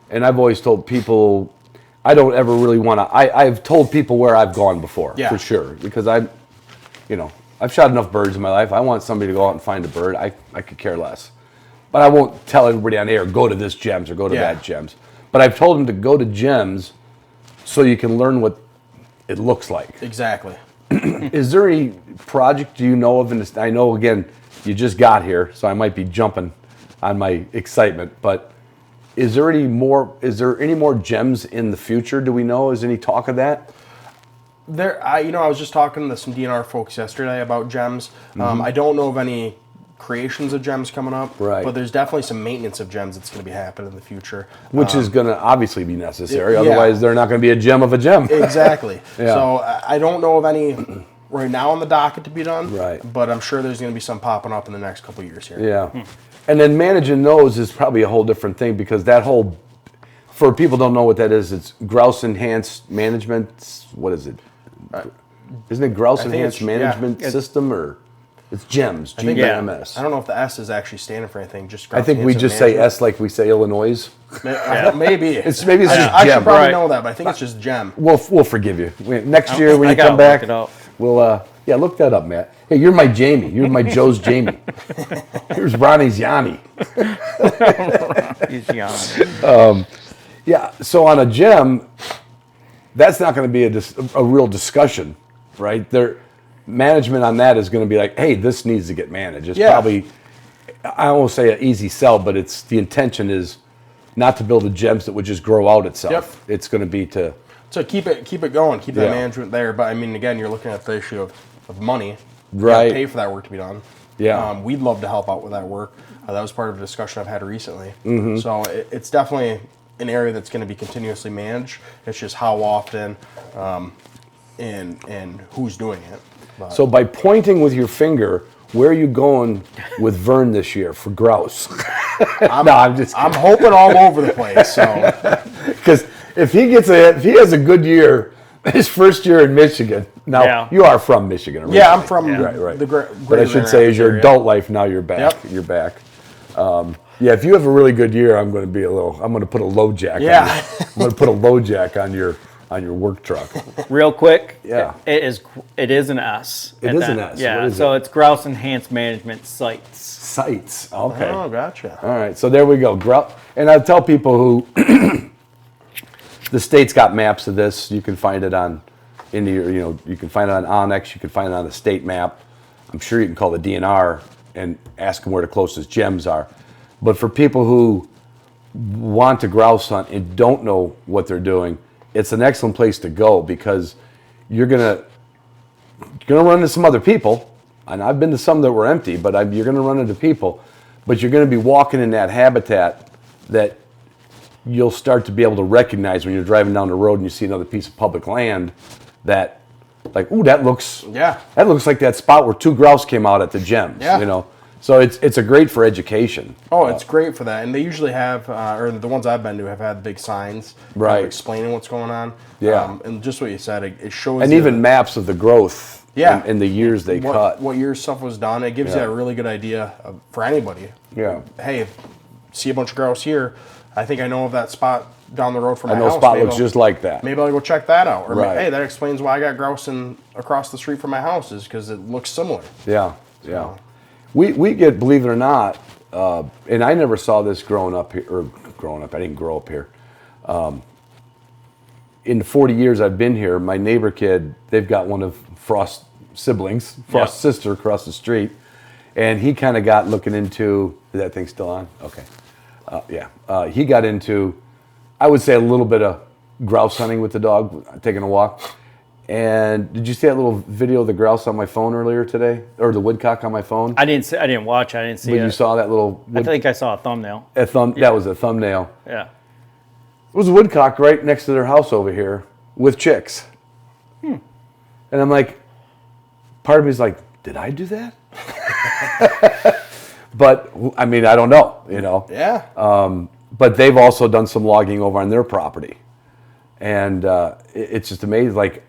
And I've always told people, I don't ever really want to. I've told people where I've gone before, Yeah. for sure, because I've shot enough birds in my life. I want somebody to go out and find a bird. I could care less, but I won't tell everybody on air go to this gems or go to Yeah. that gems. But I've told them to go to gems so you can learn what it looks like. Exactly. Is there any project you know of? And I know, again, you just got here, so I might be jumping on my excitement, but is there any more gems in the future? Do we know? Is any talk of that? I was just talking to some DNR folks yesterday about gems. I don't know of any creations of gems coming up, Right. but there's definitely some maintenance of gems that's going to be happening in the future. Which is going to obviously be necessary. yeah. Otherwise, they're not going to be a gem of a gem. Exactly. Yeah. So I don't know of any right now on the docket to be done. Right. But I'm sure there's going to be some popping up in the next couple of years here. Yeah. And then managing those is probably a whole different thing because that whole, for people who don't know what that is, it's grouse enhanced management. What is it? Isn't it grouse think enhanced it's- management yeah. system or it's GEMS? think- GEMS. I don't know if the S is actually standing for anything. Just I think we just say S like we say Illinois. Maybe. Maybe it's just I gem. should probably Right. know that, but I think it's just gem. We'll forgive you. Next year when I you gotta come back, look it up. we'll look that up, Matt. Hey, you're my Jamie. You're my Joe's Jamie. Here's Ronnie's Yanni. He's young. Yeah. So on a gem, that's not going to be a real discussion, right? Management on that is going to be like, hey, this needs to get managed. It's Yeah. probably, I won't say an easy sell, but the intention is not to build the gems that would just grow out itself. Yep. It's going to be to So keep it going, keep that Yeah. management there. But I mean, again, you're looking at the issue of money. You Right. gotta pay for that work to be done. Yeah. We'd love to help out with that work. That was part of a discussion I've had recently. Mm-hmm. So it's definitely an area that's going to be continuously managed. It's just how often and who's doing it. But So by pointing with your finger, where are you going with Vern this year for grouse? I'm just I'm hoping all over the place. So because if he has a good year, his first year in Michigan. Now Yeah. you are from Michigan, originally. yeah, I'm from Right. the great. But I should say, as your adult life, now you're back. Yep. You're back. Yeah, if you have a really good year, I'm going to put a low jack. Yeah. I'm going to put a low jack on your work truck. Real quick. Yeah. It is an S. It at is that. an S. Yeah. What is So it? it's grouse enhanced management sites. Sites. Okay. Oh, gotcha. All right, so there we go. And I tell people who the state's got maps of this. You can find it you can find it on Onyx. You can find it on the state map. I'm sure you can call the DNR and ask them where the closest gems are. But for people who want to grouse hunt and don't know what they're doing, it's an excellent place to go because you're gonna run into some other people. And I've been to some that were empty, but you're going to run into people. But you're going to be walking in that habitat that you'll start to be able to recognize when you're driving down the road and you see another piece of public land that, like, ooh, that looks like that spot where 2 grouse came out at the gems. Yeah. So it's a great for education. Oh, it's great for that, and they usually have, or the ones I've been to have had big signs, Right. explaining what's going on. Yeah. And just what you said, it shows. And you even maps of the growth. Yeah. And the years they cut. What year stuff was done. It gives you a really good idea for anybody. Yeah. Hey, see a bunch of grouse here. I think I know of that spot down the road from my And house. those spot Maybe looks I'll- just like that. Maybe I'll go check that out. Or Right. hey, that explains why I got grouse across the street from my house is because it looks similar. Yeah. We get, believe it or not, and I never saw this growing up here, I didn't grow up here. In the 40 years I've been here, my neighbor kid, they've got one of Frost's siblings, Frost's sister across the street, and he kind of got looking into, is that thing still on? Okay. He got into, I would say, a little bit of grouse hunting with the dog, taking a walk. And did you see that little video of the grouse on my phone earlier today, or the woodcock on my phone? I didn't watch. I didn't see But it. you saw that little. I think I saw a thumbnail. That was a thumbnail. Yeah. It was a woodcock right next to their house over here with chicks. And I'm like, part of me is like, did I do that? But I mean, I don't know. Yeah. But they've also done some logging over on their property, and it's just amazing. Like,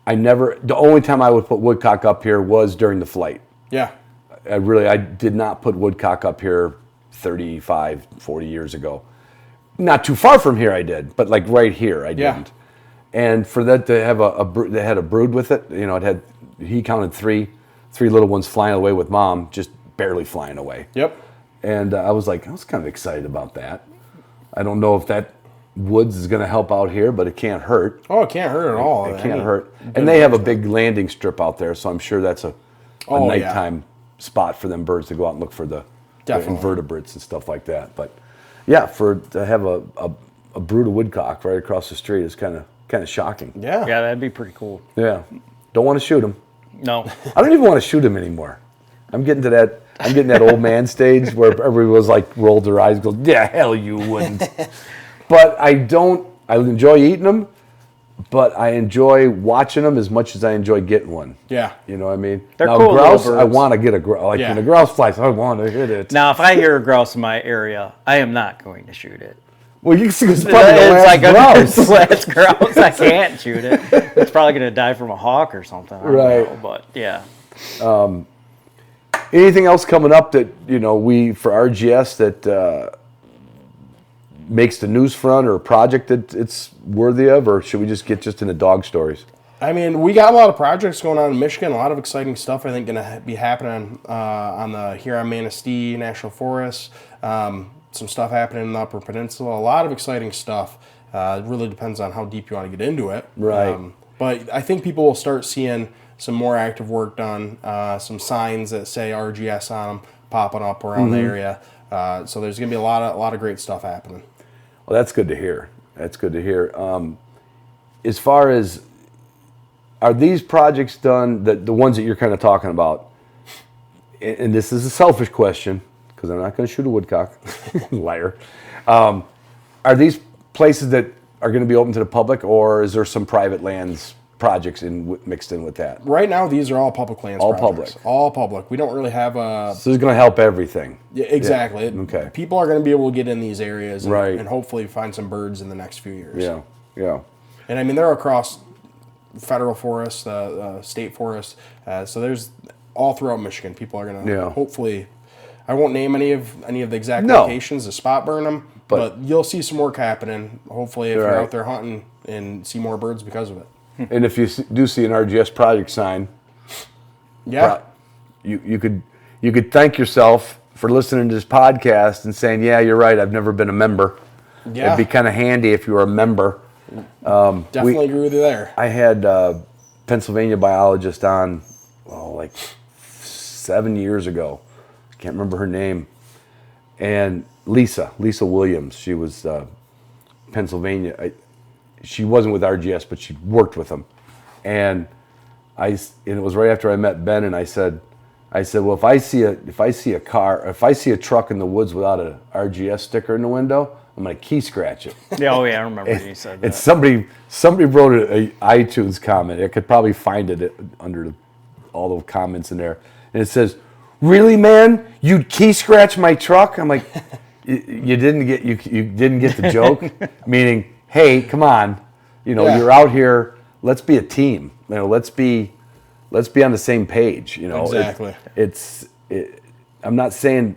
the only time I would put woodcock up here was during the flight. Yeah. I did not put woodcock up here 35, 40 years ago. Not too far from here I did, but like right here I didn't. And for that to have they had a brood with it, he counted three little ones flying away with mom, just barely flying away. Yep. And I was kind of excited about that. I don't know if that woods is going to help out here, but it can't hurt. Oh, it can't hurt at all. It can't hurt. And they have a big landing strip out there, so I'm sure that's a nighttime spot for them birds to go out and look for the invertebrates and stuff like that. But yeah, to have a brood of woodcock right across the street is kind of shocking. Yeah. Yeah, that'd be pretty cool. Yeah. Don't want to shoot them. No. I don't even want to shoot them anymore. I'm getting that old man stage where everybody was like rolled their eyes, goes, yeah, hell you wouldn't. But I enjoy eating them, but I enjoy watching them as much as I enjoy getting one. Yeah. You know what I mean? They're now, cool grouse, little I birds. want to get a grouse. Like when a grouse flies, I want to hit it. Now, if I hear a grouse in my area, I am not going to shoot it. Well, you can see it's probably the It's last like grouse. a last grouse. I can't shoot it. It's probably going to die from a hawk or something. I don't Right. know, but yeah. Anything else coming up that, we, for RGS, that makes the news front, or a project that it's worthy of, or should we just get into dog stories? I mean, we got a lot of projects going on in Michigan, a lot of exciting stuff, I think, going to be happening on the Huron-Manistee National Forest. Some stuff happening in the Upper Peninsula. A lot of exciting stuff. It really depends on how deep you want to get into it. Right. But I think people will start seeing some more active work done, some signs that say RGS on them popping up around the area. So there's going to be a lot of great stuff happening. Well, that's good to hear. That's good to hear. As far as, are these projects done, the ones that you're kind of talking about, and this is a selfish question, because I'm not going to shoot a woodcock, liar. Are these places that are going to be open to the public, or is there some private lands projects mixed in with that? Right now, these are all public lands All projects. public. All public. We don't really have a... So this is going to help everything. Yeah, exactly. Yeah. Okay. People are going to be able to get in these areas and, Right. and hopefully find some birds in the next few years. Yeah. And I mean, they're across federal forests, state forests. So there's all throughout Michigan. People are going to hopefully... I won't name any of the exact locations to spot burn them, but you'll see some work happening. Hopefully, if you're out there hunting and see more birds because of it. And if you do see an RGS project sign, you could thank yourself for listening to this podcast and saying, yeah, you're right, I've never been a member. Yeah. It'd be kind of handy if you were a member. Definitely agree with you there. I had a Pennsylvania biologist on, like 7 years ago. I can't remember her name. And Lisa Williams, she was Pennsylvania. She wasn't with RGS, but she worked with them. And it was right after I met Ben, and I said, well, if I see a truck in the woods without a RGS sticker in the window, I'm gonna key scratch it. Yeah, I remember you said that. And somebody wrote an iTunes comment. I could probably find it under all the comments in there, and it says, "Really, man? You'd key scratch my truck?" I'm like, you didn't get the joke. Meaning, hey, come on, you're out here. Let's be a team. Let's be on the same page. Exactly. I'm not saying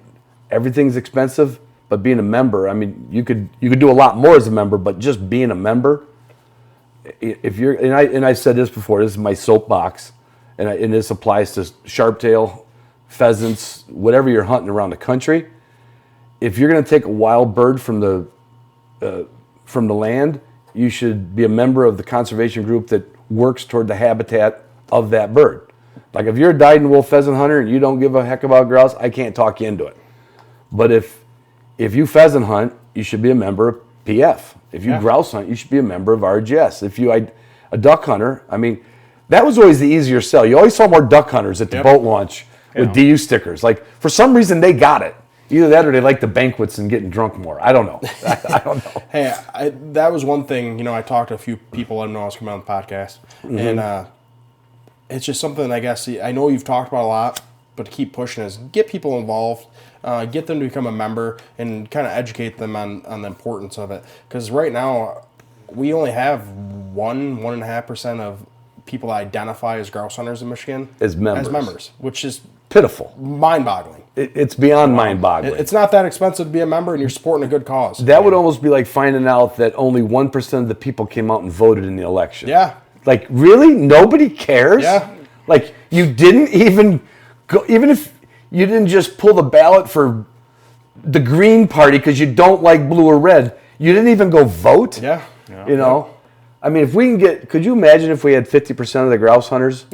everything's expensive, but being a member, I mean, you could do a lot more as a member, but just being a member, if you're, and I've said this before, this is my soapbox, and this applies to sharptail, pheasants, whatever you're hunting around the country. If you're going to take a wild bird from the land, you should be a member of the conservation group that works toward the habitat of that bird. Like if you're a dyed-in-the-wool pheasant hunter and you don't give a heck about grouse, I can't talk you into it. But if you pheasant hunt, you should be a member of PF. If you grouse hunt, you should be a member of RGS. If you a duck hunter, I mean, that was always the easier sell. You always saw more duck hunters at the boat launch with DU stickers. Like for some reason they got it. Either that or they like the banquets and getting drunk more. I don't know. I don't know. Hey, that was one thing. I talked to a few people. I didn't know I was coming on the podcast, and it's just something. I guess I know you've talked about a lot, but to keep pushing is get people involved, get them to become a member, and kind of educate them on the importance of it. Because right now, we only have 1.5% of people that identify as grouse hunters in Michigan As members. which is Pitiful. mind-boggling. It's beyond mind-boggling. It's not that expensive to be a member, and you're supporting a good cause. That would almost be like finding out that only 1% of the people came out and voted in the election. Yeah. Like, really? Nobody cares? Yeah. Like, you didn't even go, even if you didn't just pull the ballot for the Green Party because you don't like blue or red, You didn't even go vote? Yeah. You know? I mean, if we can get, could you imagine if we had 50% of the grouse hunters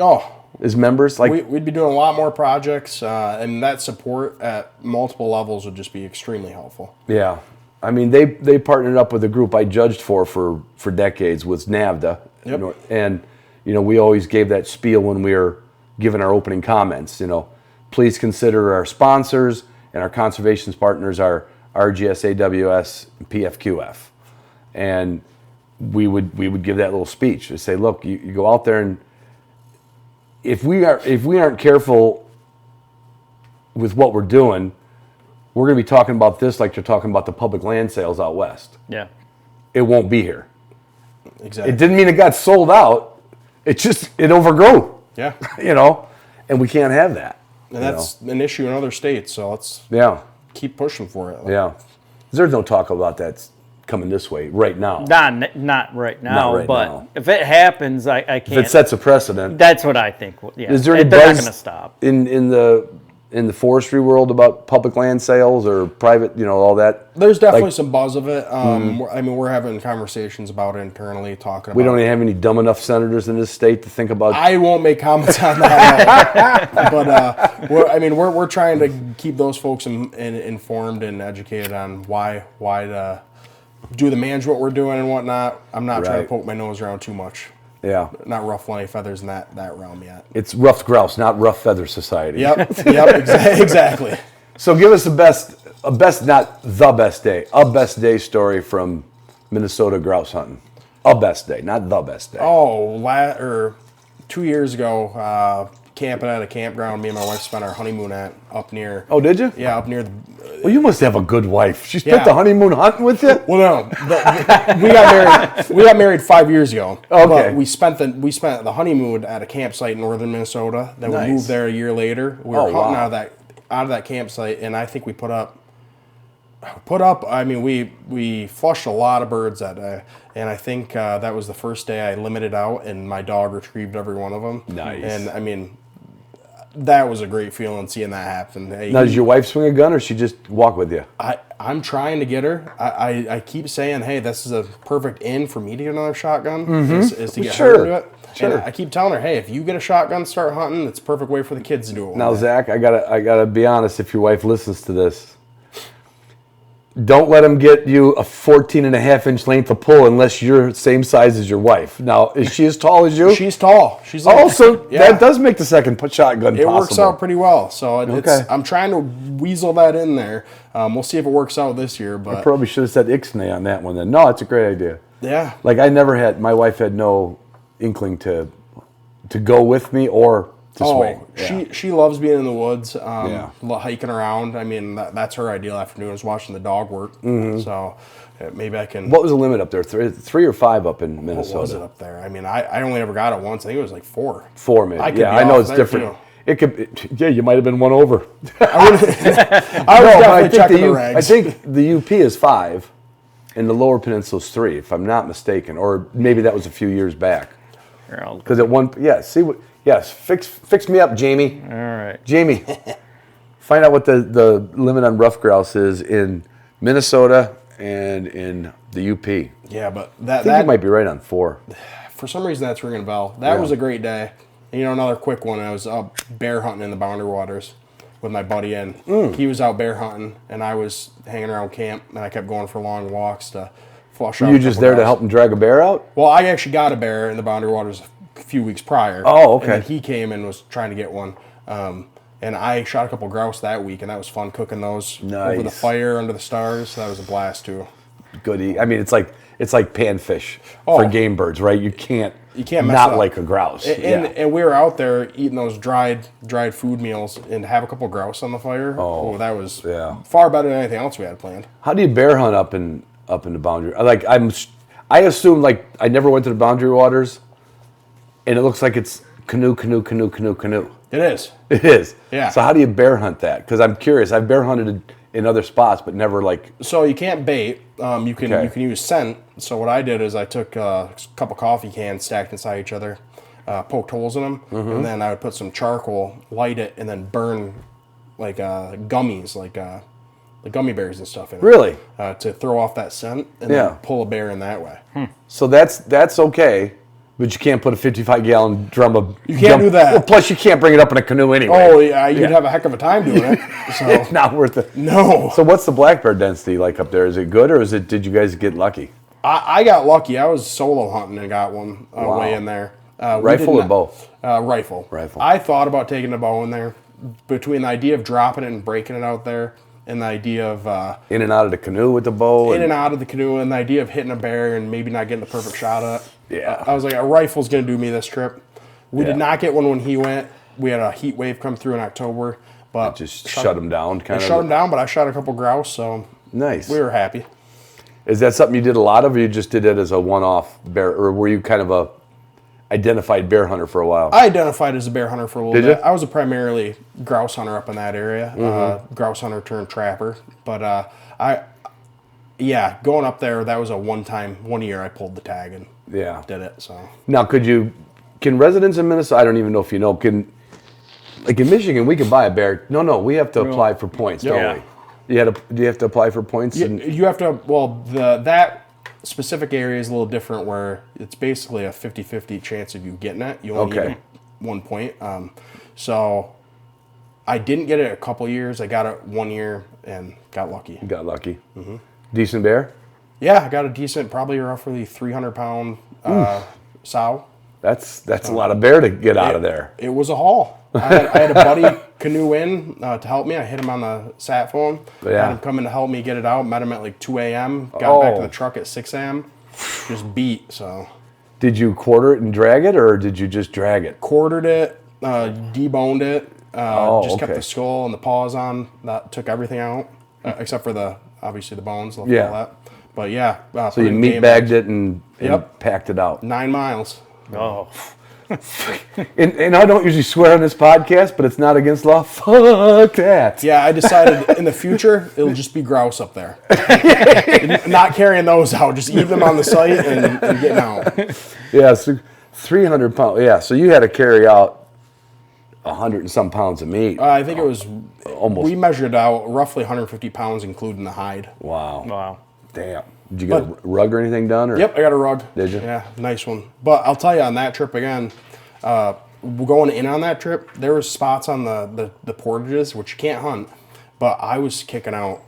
as members? Like, We'd be doing a lot more projects, and that support at multiple levels would just be extremely helpful. yeah. I mean, they partnered up with a group I judged for decades, was NAVDA. Yep. And, we always gave that spiel when we were giving our opening comments, please consider our sponsors and our conservation partners are RGS, AWS, and PFQF. And we would give that little speech to say, look, you go out there, and if we aren't careful with what we're doing, we're going to be talking about this like you're talking about the public land sales out west. Yeah. It won't be here. Exactly. It didn't mean it got sold out. It overgrew. Yeah. And we can't have that. And that's an issue in other states, so let's keep pushing for it. Yeah. There's no talk about that coming this way right now. Not right now, right but now. if it happens, I can't. If it sets a precedent. That's what I think. Yeah. Is there any They're not buzz going to stop. in the forestry world about public land sales or private, all that? There's definitely some buzz of it. I mean, we're having conversations about it internally, talking about We don't even have any dumb enough senators in this state to think about. I won't make comments on that. But we're trying to keep those folks informed and educated on why to do the management we're doing and whatnot. I'm not trying to poke my nose around too much. Yeah. Not ruffle any feathers in that realm yet. It's Ruffed Grouse, not Rough Feather Society. Yep, exactly. So give us a best, not the best day, a best day story from Minnesota grouse hunting. A best day, not the best day. Oh, 2 years ago, camping at a campground me and my wife spent our honeymoon at up near. Oh, did you? Yeah, up near the. Well, you must have a good wife. She spent the honeymoon hunting with you? Well, no, we got married 5 years ago. Okay. But we spent the honeymoon at a campsite in northern Minnesota. Then Nice. we moved there a year later. We were hunting wow. out of that campsite, and I think we put up. I mean, we flushed a lot of birds that day, and I think that was the first day I limited out, and my dog retrieved every one of them. Nice. And I mean, that was a great feeling seeing that happen. Hey, Now, does your wife swing a gun, or she just walk with you? I'm trying to get her. I keep saying, hey, this is a perfect in for me to get another shotgun, is to get her to do it. Sure. And I keep telling her, hey, if you get a shotgun, start hunting, it's a perfect way for the kids to do it. one Now, day. Zach, I gotta be honest. If your wife listens to this, don't let him get you a 14.5-inch length of pull unless you're the same size as your wife. Now, is she as tall as you? She's tall. She's like, Also, yeah. that does make the second shotgun It possible. works out pretty well. So Okay. I'm trying to weasel that in there. We'll see if it works out this year. But Probably should have said Ixnay on that one then. No, it's a great idea. yeah, Like my wife had no inkling to go with me or to swing. Yeah. she loves being in the woods, Yeah. hiking around. I mean, that's her ideal afternoon is watching the dog work. So maybe I can. What was the limit up there? Three or 5 up in Minnesota? What was it up there? I mean, I only ever got it once. I think it was like 4. 4 maybe. I could Yeah, be I know off it's there, different. too. It could. Yeah, you might have been one over. I was definitely checking the rags. I think the UP is 5, and the Lower Peninsula is 3, if I'm not mistaken, or maybe that was a few years back. Because at one, fix me up, Jamie. All right. Jamie, find out what the limit on rough grouse is in Minnesota and in the UP. Yeah, but I think you might be right on 4. for some reason that's ringing a bell. That was a great day. And, another quick one. I was up bear hunting in the Boundary Waters with my buddy, and he was out bear hunting, and I was hanging around camp, and I kept going for long walks to flush out. Were you just there to help him drag a bear out? Well, I actually got a bear in the Boundary Waters a few weeks prior. Oh, okay. And then he came and was trying to get one. And I shot a couple grouse that week, and that was fun cooking those over the Nice. fire under the stars. That was a blast too. Goody. I mean, it's like panfish Oh. for game birds, right? You can't mess not up. like a grouse. And we were out there eating those dried food meals and have a couple grouse on the fire. Oh, that was yeah. far better than anything else we had planned. How do you bear hunt up in the boundary? Like I assume like I never went to the Boundary Waters, and it looks like it's canoe. It is. It is. Yeah. So how do you bear hunt that? Because I'm curious. I've bear hunted in other spots, but never like. So you can't bait. You can Okay. you can use scent. So what I did is I took a couple coffee cans stacked inside each other, poked holes in them, and then I would put some charcoal, light it, and then burn like gummies, like the gummy bears and stuff in it. Really? To throw off that scent and Yeah. then pull a bear in that way. So that's okay, but you can't put a 55-gallon drum of. You can't do that. Well, plus you can't bring it up in a canoe anyway. Oh, yeah, you'd have a heck of a time doing it. So, It's not worth it. no. So what's the black bear density like up there? Is it good, or did you guys get lucky? I got lucky. I was solo hunting and got one way in there. We Rifle did or bow? Rifle. Rifle. I thought about taking a bow in there. Between the idea of dropping it and breaking it out there and the idea of In and out of the canoe with the bow? in and out of the canoe and the idea of hitting a bear and maybe not getting the perfect shot at it. Yeah. I was like, a rifle's going to do me this trip. We Yeah. did not get one when he went. We had a heat wave come through in October. But Just shut them down, kind I of. shut him down, but I shot a couple grouse, so Nice. we were happy. Is that something you did a lot of, or you just did it as a one-off bear, or were you kind of a identified bear hunter for a while? I identified as a bear hunter for a little Did bit. you? I was a primarily grouse hunter up in that area, grouse hunter turned trapper. But going up there, that was a one year I pulled the tag and Yeah. did it. So Now, can residents in Minnesota, I don't even know if you know, like in Michigan, we can buy a bear. No, we have to apply for points, don't Yeah. we? Do you have to apply for points? you have to. Well, that specific area is a little different, where it's basically a 50-50 chance of you getting it. You only Okay. get 1 point. So I didn't get it a couple years. I got it 1 year and got lucky. Got lucky. Decent bear? Yeah, I got a decent, probably roughly 300-pound sow. That's a lot of bear to get out of there. It was a haul. I had a buddy canoe in to help me. I hit him on the sat phone. Yeah. Had him come in to help me get it out. Met him at like 2 a.m. Got back to Oh. the truck at 6 a.m. Just beat. So Did you quarter it and drag it, or did you just drag it? quartered it, deboned it. Just kept okay. the skull and the paws on. That took everything out except for obviously the bones. Left Yeah. all that. But yeah. So you meat bagged it and Yep. packed it out. 9 miles. Oh, And I don't usually swear on this podcast, but it's not against law. Fuck that. Yeah, I decided in the future it'll just be grouse up there. Not carrying those out, just eat them on the site and getting out. Yeah, so 300 pounds. Yeah, so you had to carry out 100 and some pounds of meat. I think it was Almost. We measured out roughly 150 pounds, including the hide. Wow. wow. Damn. Did you get a rug or anything done? Or? Yep, I got a rug. Did you? Yeah, nice one. But I'll tell you, on that trip again, going in on that trip, there was spots on the portages which you can't hunt, but I was kicking out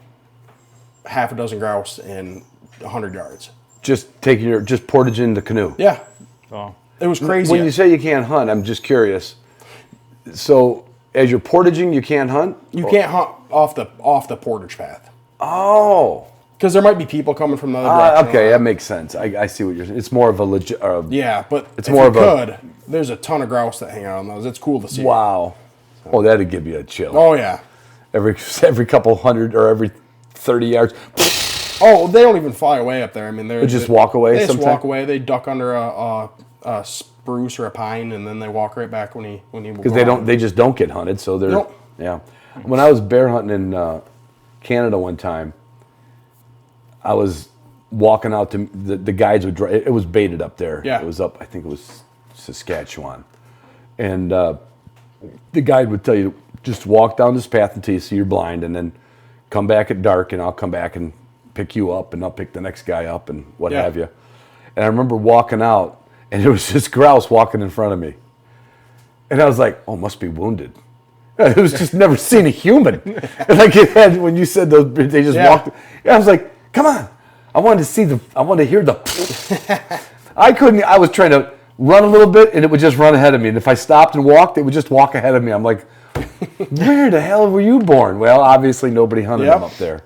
half a dozen grouse in 100 yards. Just portage in the canoe. Yeah, Oh, it was crazy. When you say you can't hunt, I'm just curious. So as you're portaging, you can't hunt? You can't hunt off the portage path. Oh. Because there might be people coming from the other direction. Okay, that makes sense. I see what you're saying. It's more of a legit. Yeah, but It's if more you of a- could, there's a ton of grouse that hang out on those. It's cool to see. Wow. Oh, that'd give you a chill. Oh, yeah. Every couple hundred or every 30 yards. Oh, they don't even fly away up there. I mean, they just walk away They just sometime? walk away. They duck under a spruce or a pine, and then they walk right back when he. Because they just don't get hunted, so they're Nope. yeah. When I was bear hunting in Canada one time, I was walking out to the guides would drive. It was baited up there. Yeah. It was up. I think it was Saskatchewan, and the guide would tell you just walk down this path until you see you're blind, and then come back at dark, and I'll come back and pick you up, and I'll pick the next guy up, and what Yeah. have you. And I remember walking out, and there was this grouse walking in front of me. And I was like, oh, must be wounded. It was just never seen a human. And like it had, when you said those, they just Yeah. walked. I was like, come on. I wanted to hear the. I was trying to run a little bit and it would just run ahead of me. And if I stopped and walked, it would just walk ahead of me. I'm like, where the hell were you born? Well, obviously nobody hunted Yep. them up there.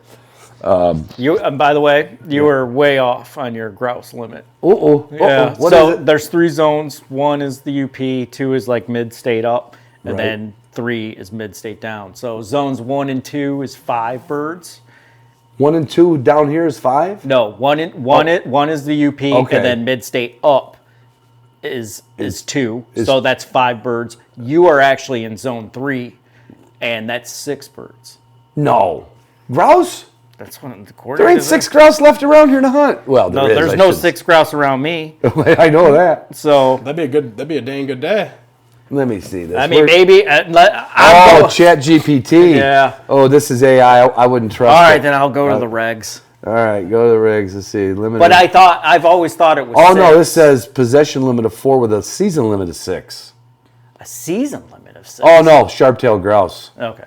and by the way, you were way off on your grouse limit. Yeah. What so is it? there's 3 zones. 1 is the UP, 2 is like mid-state up, and Right. then 3 is mid-state down. So zones 1 and 2 is 5 birds. 1 and 2 down here is 5? No, one is the UP, Okay. and then mid-state up is 2. So that's 5 birds. You are actually in zone 3, and that's 6 birds. No. Grouse? That's one of the quarters. There ain't 6 grouse left around here to hunt. Well, No, there there's is. no 6 grouse around me. I know that. So That'd be a dang good day. Let me see this. I mean, Where- maybe. Chat GPT. Yeah. Oh, this is AI. I wouldn't trust All it. right, then I'll go to the regs. All right, go to the regs. Let's see. Limited. But I've always thought it was. Oh, 6. no, this says possession limit of 4 with a season limit of 6. a season limit of 6. Oh, no, sharp-tailed grouse. Okay.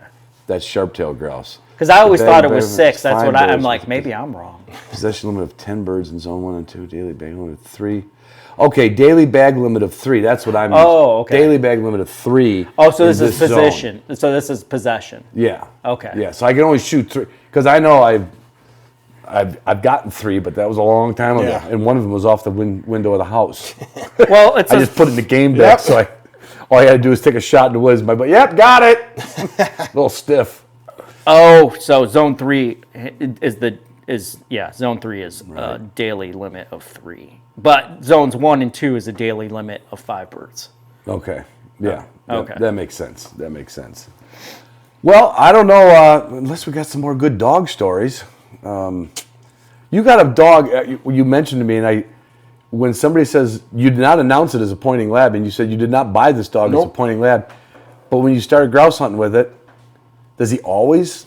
That's sharp-tailed grouse. Because I always The thought it bag was bird 6. is That's 5 what I'm birds like. with Maybe I'm wrong. Possession limit of 10 birds in zone 1 and 2. Daily bag limit of 3. Okay, daily bag limit of 3. That's what I'm. Oh, okay. Daily bag limit of 3. Oh, so this in is zone. position. So this is possession. Yeah. Okay. Yeah, so I can only shoot 3 because I know I've gotten 3, but that was a long time ago, Yeah. and one of them was off the window of the house. Well, it's I just put it in the game deck, Yep. so all I had to do is take a shot in the woods. But yep, got it. A little stiff. Oh, so zone 3 zone 3 is a daily limit of 3. But zones 1 and 2 is a daily limit of 5 birds. Okay. Yeah. Okay. That makes sense. That makes sense. Well, I don't know unless we got some more good dog stories. You got a dog. You mentioned to me, and when somebody says you did not announce it as a pointing lab, and you said you did not buy this dog as a Nope. pointing lab, but when you started grouse hunting with it, does he always?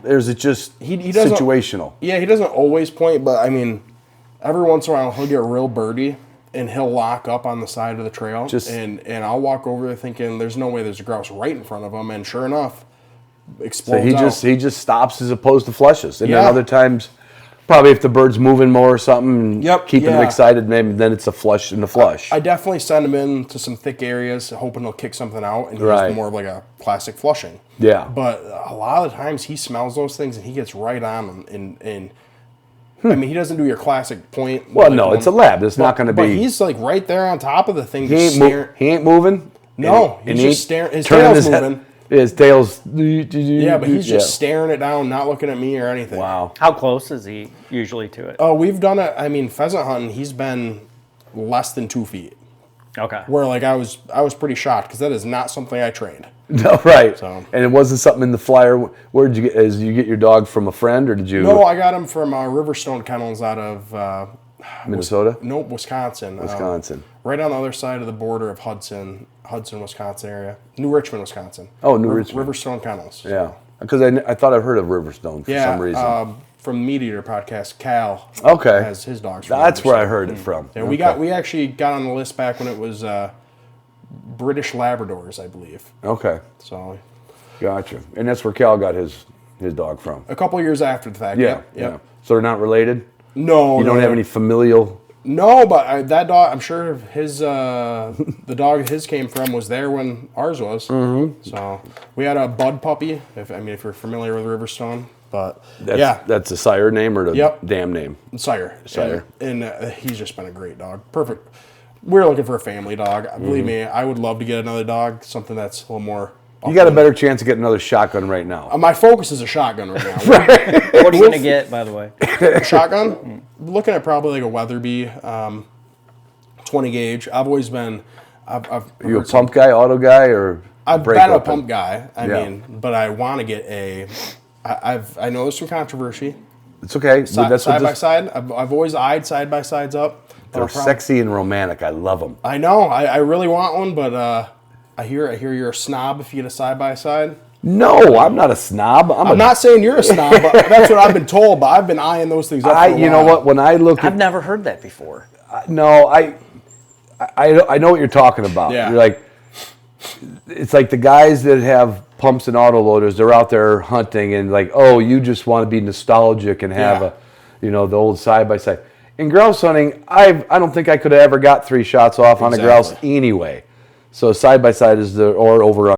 Or is it just He doesn't- situational? Yeah, he doesn't always point, but I mean, every once in a while he'll get real birdie and he'll lock up on the side of the trail. And I'll walk over there thinking there's no way there's a grouse right in front of him, and sure enough, So explodes he out. just stops as opposed to flushes, and then Yeah. other times, probably if the bird's moving more or something, Yep, keeping him yeah. excited, maybe then it's a flush in the flush. I definitely send him into some thick areas, hoping he'll kick something out, and he's Right. more of like a classic flushing. Yeah. But a lot of the times he smells those things and he gets right on them. And I mean, he doesn't do your classic point. Well, like no, one- it's a lab. It's not going to But be. he's like right there on top of the thing, He just ain't, staring. he ain't moving. No, And he's just staring. His turning tail's head- moving. His tail's. Yeah, but he's just staring it down, not looking at me or anything. Wow. How close is he usually to it? Oh, we've done it. I mean, pheasant hunting, he's been less than 2 feet. Okay. Where like I was pretty shocked because that is not something I trained. No, right. So- And it wasn't something in the flyer. Where did you get? Did you get your dog from a friend, or did you? No, I got him from Riverstone Kennels out of Minnesota, Wisconsin. Wisconsin. Right on the other side of the border of Hudson, Wisconsin area. New Richmond, Wisconsin. Oh, New Richmond. Riverstone Kennels. Yeah, because I thought I've heard of Riverstone for some reason. From the Meat Eater podcast, Cal. Okay. Has his dogs. From That's where I Riverstone. heard it from. Yeah, Okay. we actually got on the list back when it was British Labradors, I believe. Okay, So gotcha. And that's where Cal got his dog from. a couple years after the fact. Yeah, Yep. yeah. So they're not related. No, You don't have any familial. No, but that dog, I'm sure his the dog his came from was there when ours was. Mm-hmm. So we had a bud puppy. If you're familiar with Riverstone, but That's a sire name or the Yep. dam name. sire. Sire. And he's just been a great dog. Perfect. We're looking for a family dog. Believe me, I would love to get another dog, something that's a little more. You got a better chance of getting another shotgun right now. My focus is a shotgun right now. What are you gonna get, by the way? Shotgun? Looking at probably like a Weatherby 20 gauge. I've always been. I've You a pump guy, auto guy, or I've break been a open? pump guy. I Yeah. mean, but I want to get a. I know there's some controversy. It's okay. Side, That's what side by this, side. I've always eyed side by sides up. but they're I'll prob- sexy and romantic. I love them. I know. I really want one, but I hear you're a snob if you get a side by side. No, I'm not a snob. I'm not saying you're a snob, but that's what I've been told. But I've been eyeing those things up. For a You know while. what? When I look I've at never heard that before. no, I know what you're talking about. Yeah. You're like, it's like the guys that have pumps and autoloaders. They're out there hunting and like, oh, you just want to be nostalgic and have Yeah. the old side by side. In grouse hunting, I don't think I could have ever got 3 shots off on a grouse Exactly. anyway. So side by side is or over.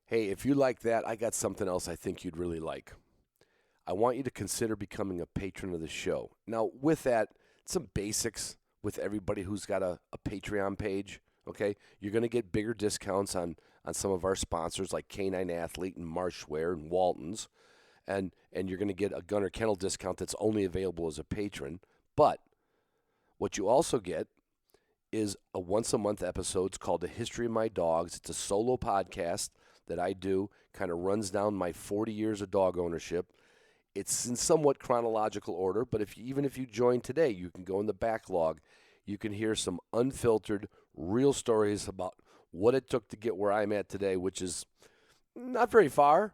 Hey, if you like that, I got something else I think you'd really like. I want you to consider becoming a patron of the show. Now, with that, some basics with everybody who's got a Patreon page, okay? You're going to get bigger discounts on some of our sponsors like Canine Athlete and Marshwear and Walton's. And you're going to get a Gunner Kennel discount that's only available as a patron. But what you also get is a once-a-month episode called The History of My Dogs. It's a solo podcast that I do, kind of runs down my 40 years of dog ownership. It's in somewhat chronological order, but even if you join today, you can go in the backlog. You can hear some unfiltered, real stories about what it took to get where I'm at today, which is not very far,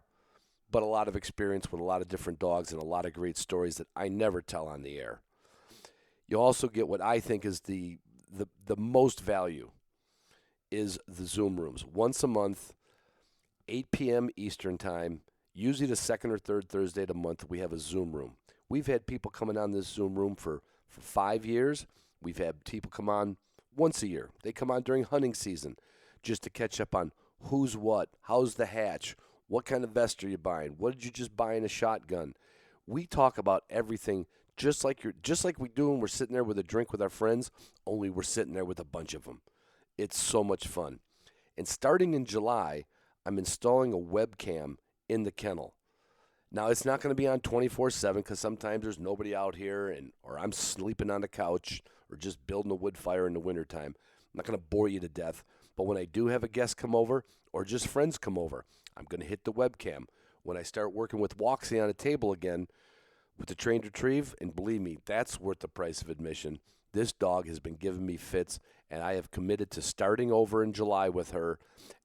but a lot of experience with a lot of different dogs and a lot of great stories that I never tell on the air. You also get what I think is the most value is the Zoom rooms. Once a month, 8 p.m. Eastern Time, usually the second or third Thursday of the month, we have a Zoom room. We've had people coming on this Zoom room for 5 years. We've had people come on once a year. They come on during hunting season just to catch up on who's what, how's the hatch, what kind of vest are you buying, what did you just buy in a shotgun. We talk about everything just like we do when we're sitting there with a drink with our friends, only we're sitting there with a bunch of them. It's so much fun. And starting in July, I'm installing a webcam in the kennel. Now, it's not going to be on 24/7 because sometimes there's nobody out here or I'm sleeping on the couch or just building a wood fire in the wintertime. I'm not going to bore you to death. But when I do have a guest come over or just friends come over, I'm going to hit the webcam. When I start working with Waxy on a table again with the trained retrieve, and believe me, that's worth the price of admission. This dog has been giving me fits, and I have committed to starting over in July with her,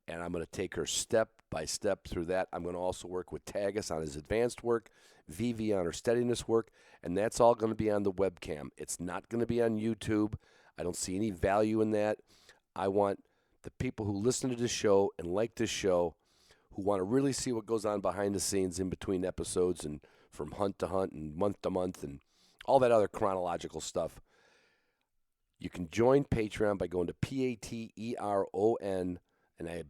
and I'm going to take her step by step through that. I'm going to also work with Tagus on his advanced work, Vivi on her steadiness work, and that's all going to be on the webcam. It's not going to be on YouTube. I don't see any value in that. I want the people who listen to this show and like this show, who want to really see what goes on behind the scenes in between episodes and from hunt to hunt and month to month and all that other chronological stuff. You can join Patreon by going to Patreon and I have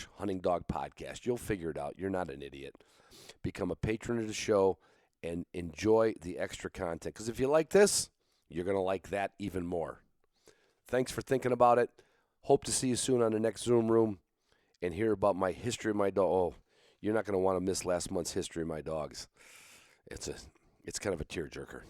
/ Hunting Dog Podcast. You'll figure it out. You're not an idiot. Become a patron of the show and enjoy the extra content. Because if you like this, you're going to like that even more. Thanks for thinking about it. Hope to see you soon on the next Zoom room and hear about my history of my dog. Oh, you're not going to want to miss last month's history of my dogs. It's kind of a tearjerker.